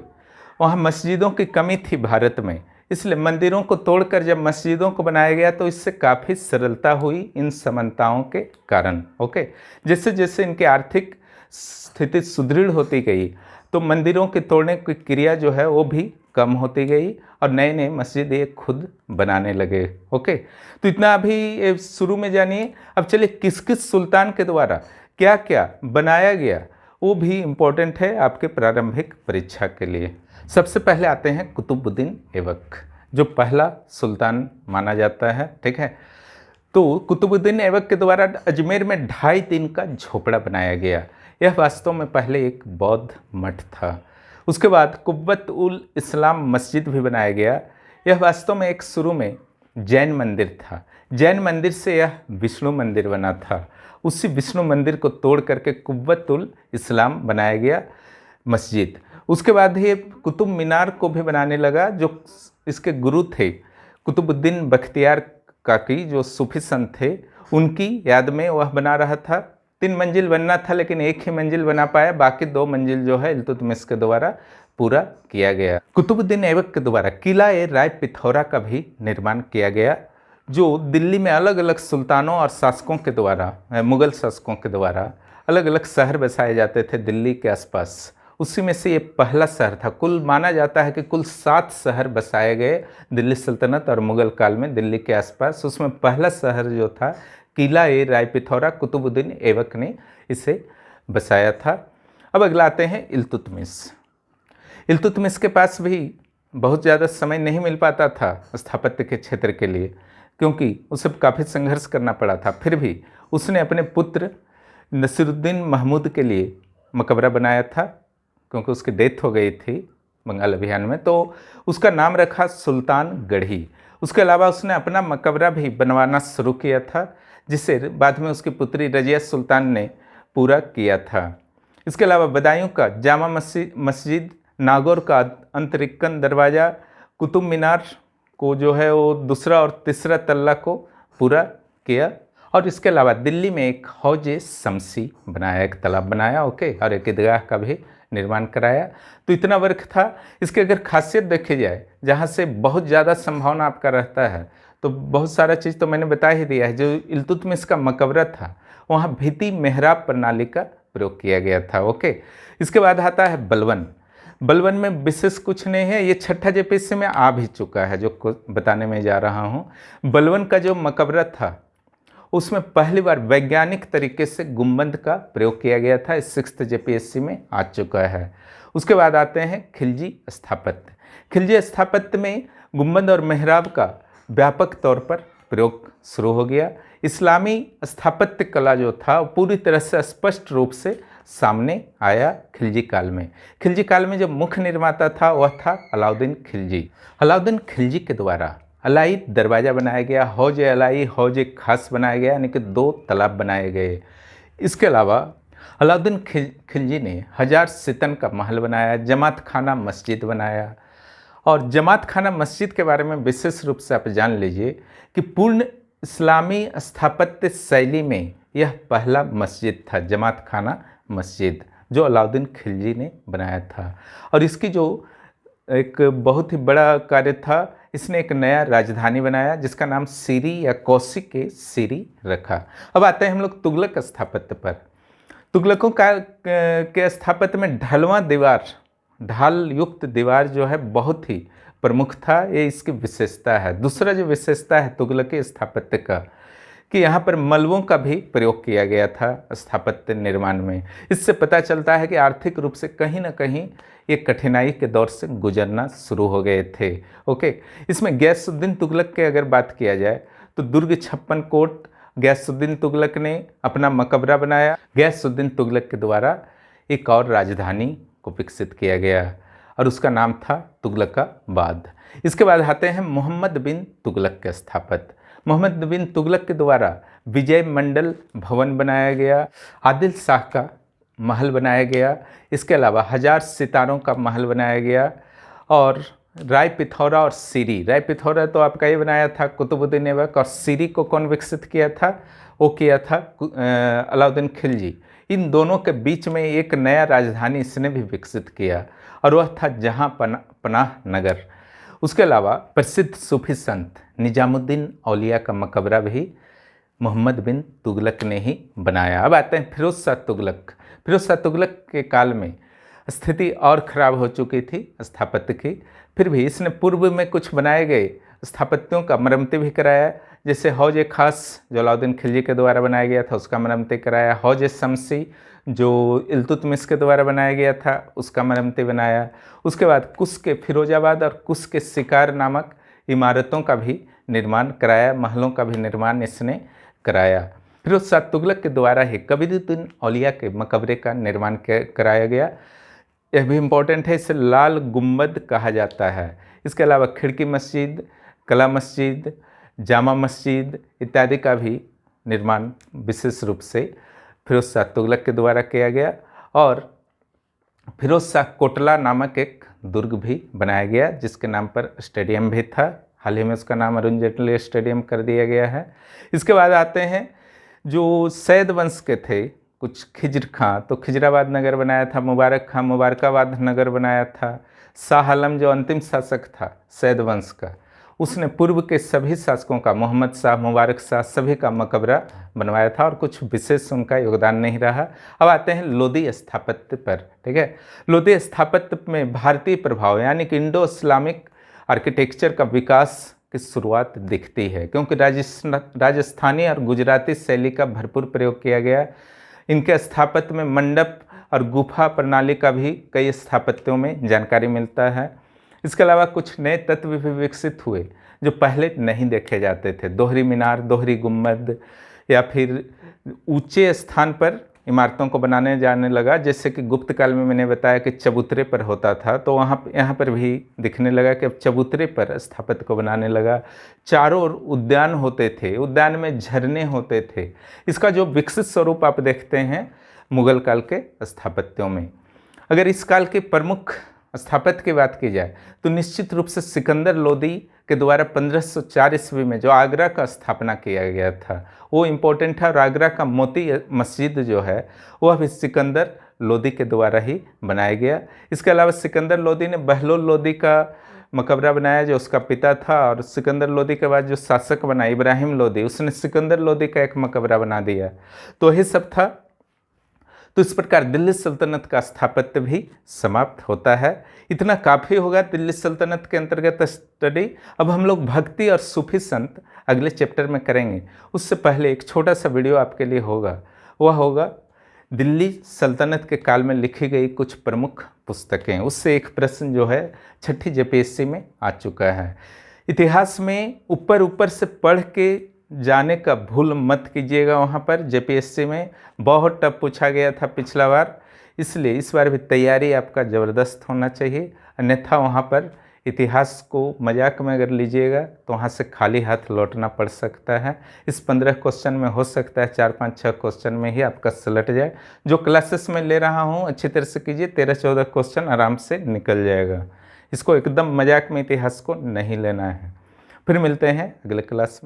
वहाँ मस्जिदों की कमी थी भारत में, इसलिए मंदिरों को तोड़कर जब मस्जिदों को बनाया गया तो इससे काफ़ी सरलता हुई इन समानताओं के कारण। ओके, जैसे जैसे इनकी आर्थिक स्थिति सुदृढ़ होती गई तो मंदिरों के तोड़ने की क्रिया जो है वो भी कम होती गई और नए नए मस्जिद ये खुद बनाने लगे। ओके, तो इतना अभी शुरू में जानिए। अब चलिए किस किस सुल्तान के द्वारा क्या क्या बनाया गया वो भी इम्पोर्टेंट है आपके प्रारंभिक परीक्षा के लिए। सबसे पहले आते हैं कुतुबुद्दीन ऐबक, जो पहला सुल्तान माना जाता है। ठीक है, तो कुतुबुद्दीन ऐबक के द्वारा अजमेर में 2.5 दिन का झोपड़ा बनाया गया। यह वास्तव में पहले एक बौद्ध मठ था। उसके बाद कुब्बत उल इस्लाम मस्जिद भी बनाया गया। यह वास्तव में एक शुरू में जैन मंदिर था। जैन मंदिर से यह विष्णु मंदिर बना था। उसी विष्णु मंदिर को तोड़ करके कुब्बत उल इस्लाम बनाया गया मस्जिद। उसके बाद ये कुतुब मीनार को भी बनाने लगा, जो इसके गुरु थे कुतुबुद्दीन बख्तियार काकी, जो सूफी संत थे, उनकी याद में वह बना रहा था। 3 मंजिल बनना था, लेकिन एक ही मंजिल बना पाया, बाकी 2 मंजिल जो है इल्तुतमिश के द्वारा पूरा किया गया। कुतुबुद्दीन ऐबक के द्वारा किला ए राय पिथौरा का भी निर्माण किया गया, जो दिल्ली में अलग अलग सुल्तानों और शासकों के द्वारा, मुगल शासकों के द्वारा अलग अलग शहर बसाए जाते थे दिल्ली के आसपास। उसी में से ये पहला शहर था। कुल माना जाता है कि कुल 7 शहर बसाए गए दिल्ली सल्तनत और मुगल काल में दिल्ली के आसपास। उसमें पहला शहर जो था किला ए राय पिथौरा, कुतुबुद्दीन ऐबक ने इसे बसाया था। अब अगला आते हैं इल्तुतमिश। इल्तुतमिश के पास भी बहुत ज़्यादा समय नहीं मिल पाता था स्थापत्य के क्षेत्र के लिए, क्योंकि उसे काफ़ी संघर्ष करना पड़ा था। फिर भी उसने अपने पुत्र नसीरुद्दीन महमूद के लिए मकबरा बनाया था, क्योंकि उसकी डेथ हो गई थी बंगाल अभियान में, तो उसका नाम रखा सुल्तान गढ़ी। उसके अलावा उसने अपना मकबरा भी बनवाना शुरू किया था, जिसे बाद में उसकी पुत्री रजिया सुल्तान ने पूरा किया था। इसके अलावा बदायूं का जामा मस्जिद, नागौर का अंतरिक्कन दरवाज़ा, कुतुब मीनार को जो है वो दूसरा और तीसरा तल्ला को पूरा किया। और इसके अलावा दिल्ली में एक हौज शमसी बनाया, एक तालाब बनाया। ओके, और एक ईदगाह का भी निर्माण कराया। तो इतना वर्क था। इसके अगर खासियत देखी जाए, जहाँ से बहुत ज़्यादा संभावना आपका रहता है, तो बहुत सारा चीज़ तो मैंने बता ही दिया है। जो इल्तुतमिश का मकबरा था, वहाँ भित्ति मेहराब प्रणाली का प्रयोग किया गया था। ओके, इसके बाद आता है बलवन। बलवन में विशेष कुछ नहीं है, ये 6ठा जेपीएससी में आ भी चुका है, जो बताने में जा रहा हूँ। बलवन का जो मकबरा था, उसमें पहली बार वैज्ञानिक तरीके से गुंबद का प्रयोग किया गया था। इस 6th जेपीएससी में आ चुका है। उसके बाद आते हैं खिलजी स्थापत्य। खिलजी स्थापत्य में गुंबद और मेहराब का व्यापक तौर पर प्रयोग शुरू हो गया। इस्लामी स्थापत्य कला जो था पूरी तरह से स्पष्ट रूप से सामने आया खिलजी काल में। खिलजी काल में जो मुख्य निर्माता था वह था अलाउद्दीन खिलजी। अलाउद्दीन खिलजी के द्वारा अलाई दरवाज़ा बनाया गया, हौज अलाई हौज खास बनाया गया, यानी कि 2 तालाब बनाए गए। इसके अलावा अलाउद्दीन खिलजी ने 1000 सितन का महल बनाया, जमात खाना मस्जिद बनाया। और जमात खाना मस्जिद के बारे में विशेष रूप से आप जान लीजिए कि पूर्ण इस्लामी स्थापत्य शैली में यह पहला मस्जिद था, जमात खाना मस्जिद, जो अलाउद्दीन खिलजी ने बनाया था। और इसकी जो एक बहुत ही बड़ा कार्य था, इसने एक नया राजधानी बनाया जिसका नाम सीरी या कौशिक के सीरी रखा। अब आते हैं हम लोग तुगलक स्थापत्य पर। तुगलकों के स्थापत्य में ढलवां दीवार, ढाल युक्त दीवार जो है बहुत ही प्रमुख था, ये इसकी विशेषता है। दूसरा जो विशेषता है तुगलकी स्थापत्य का कि यहाँ पर मलबों का भी प्रयोग किया गया था स्थापत्य निर्माण में। इससे पता चलता है कि आर्थिक रूप से कहीं ना कहीं ये कठिनाई के दौर से गुजरना शुरू हो गए थे। ओके, इसमें गयासुद्दीन तुगलक के अगर बात किया जाए तो दुर्ग 56 कोट गयासुद्दीन तुगलक ने अपना मकबरा बनाया। गयासुद्दीन तुगलक के द्वारा एक और राजधानी को विकसित किया गया और उसका नाम था तुगलकाबाद। इसके बाद आते हैं मोहम्मद बिन तुगलक के स्थापत्य। मोहम्मद बिन तुगलक के द्वारा विजय मंडल भवन बनाया गया, आदिल शाह का महल बनाया गया। इसके अलावा 1000 सितारों का महल बनाया गया और राय पिथौरा और सीरी, राय पिथौरा तो आपका ये बनाया था कुतुबुद्दीन ऐबक, और सीरी को कौन विकसित किया था? वो किया था अलाउद्दीन खिलजी। इन दोनों के बीच में एक नया राजधानी इसने भी विकसित किया और वह था जहां पनाह नगर। उसके अलावा प्रसिद्ध सूफी संत निजामुद्दीन औलिया का मकबरा भी मोहम्मद बिन तुगलक ने ही बनाया। अब आते हैं फिरोज शाह तुगलक। फिरोज शाह तुगलक के काल में स्थिति और ख़राब हो चुकी थी स्थापत्य की, फिर भी इसने पूर्व में कुछ बनाए गए स्थापत्यों का मरम्मती भी कराया। जैसे हौज खास जो अलाउद्दीन खिलजी के द्वारा बनाया गया था उसका मरम्मती कराया, हौज शमसी जो इल्तुतमिश के द्वारा बनाया गया था उसका मरम्मती बनाया। उसके बाद कुश के फिरोजाबाद और कुश के शिकार नामक इमारतों का भी निर्माण कराया, महलों का भी निर्माण इसने कराया। फिरोज शाह तुगलक के द्वारा ही कबीरुद्दीन औलिया के मकबरे का निर्माण कराया गया। यह भी इम्पोर्टेंट है, इसे लाल गुम्बद कहा जाता है। इसके अलावा खिड़की मस्जिद, कला मस्जिद, जामा मस्जिद इत्यादि का भी निर्माण विशेष रूप से फिरोज शाह तुगलक के द्वारा किया गया। और फिरोज शाह कोटला नामक एक दुर्ग भी बनाया गया जिसके नाम पर स्टेडियम भी था। हाल ही में उसका नाम अरुण जेटली स्टेडियम कर दिया गया है। इसके बाद आते हैं जो सैद वंश के थे कुछ, खिज्र खां, तो खिजराबाद नगर बनाया था। मुबारक खां मुबारकाबाद नगर बनाया था। शाह आलम जो अंतिम शासक था सैद वंश का, उसने पूर्व के सभी शासकों का, मोहम्मद शाह, मुबारक शाह, सभी का मकबरा बनवाया था और कुछ विशेष उनका योगदान नहीं रहा। अब आते हैं लोदी स्थापत्य पर। ठीक है, लोदी स्थापत्य में भारतीय प्रभाव यानी कि इंडो इस्लामिक आर्किटेक्चर का विकास की शुरुआत दिखती है, क्योंकि राजस्थानी और गुजराती शैली का भरपूर प्रयोग किया गया। इनके स्थापत्य में मंडप और गुफा प्रणाली का भी कई स्थापत्यों में जानकारी मिलता है। इसके अलावा कुछ नए तत्व भी विकसित हुए जो पहले नहीं देखे जाते थे। दोहरी मीनार, दोहरी गुम्बद या फिर ऊंचे स्थान पर इमारतों को बनाने जाने लगा। जैसे कि गुप्त काल में मैंने बताया कि चबूतरे पर होता था, तो यहाँ पर भी दिखने लगा कि अब चबूतरे पर स्थापत्य को बनाने लगा। चारों ओर उद्यान होते थे, उद्यान में झरने होते थे। इसका जो विकसित स्वरूप आप देखते हैं मुगल काल के स्थापत्यों में। अगर इस काल के प्रमुख स्थापत्य की बात की जाए तो निश्चित रूप से सिकंदर लोदी के द्वारा 1504 ईस्वी में जो आगरा का स्थापना किया गया था वो इम्पोर्टेंट है। और आगरा का मोती मस्जिद जो है वह भी सिकंदर लोदी के द्वारा ही बनाया गया। इसके अलावा सिकंदर लोदी ने बहलोल लोदी का मकबरा बनाया जो उसका पिता था, और सिकंदर लोदी के बाद जो शासक बना इब्राहिम लोदी, उसने सिकंदर लोदी का एक मकबरा बना दिया। तो यही सब था। तो इस प्रकार दिल्ली सल्तनत का स्थापत्य भी समाप्त होता है। इतना काफ़ी होगा दिल्ली सल्तनत के अंतर्गत स्टडी। अब हम लोग भक्ति और सूफी संत अगले चैप्टर में करेंगे। उससे पहले एक छोटा सा वीडियो आपके लिए होगा, वह होगा दिल्ली सल्तनत के काल में लिखी गई कुछ प्रमुख पुस्तकें। उससे एक प्रश्न जो है 6ठी JPSC में आ चुका है। इतिहास में ऊपर ऊपर से पढ़ के जाने का भूल मत कीजिएगा। वहाँ पर जेपीएससी में बहुत टफ पूछा गया था पिछला बार, इसलिए इस बार भी तैयारी आपका ज़बरदस्त होना चाहिए। अन्यथा वहाँ पर इतिहास को मजाक में अगर लीजिएगा तो वहाँ से खाली हाथ लौटना पड़ सकता है। इस 15 क्वेश्चन में हो सकता है 4, 5, 6 क्वेश्चन में ही आपका सलट जाए। जो क्लासेस में ले रहा हूँ अच्छी तरह से कीजिए, 13-14 क्वेश्चन आराम से निकल जाएगा। इसको एकदम मजाक में इतिहास को नहीं लेना है। फिर मिलते हैं अगले क्लास में।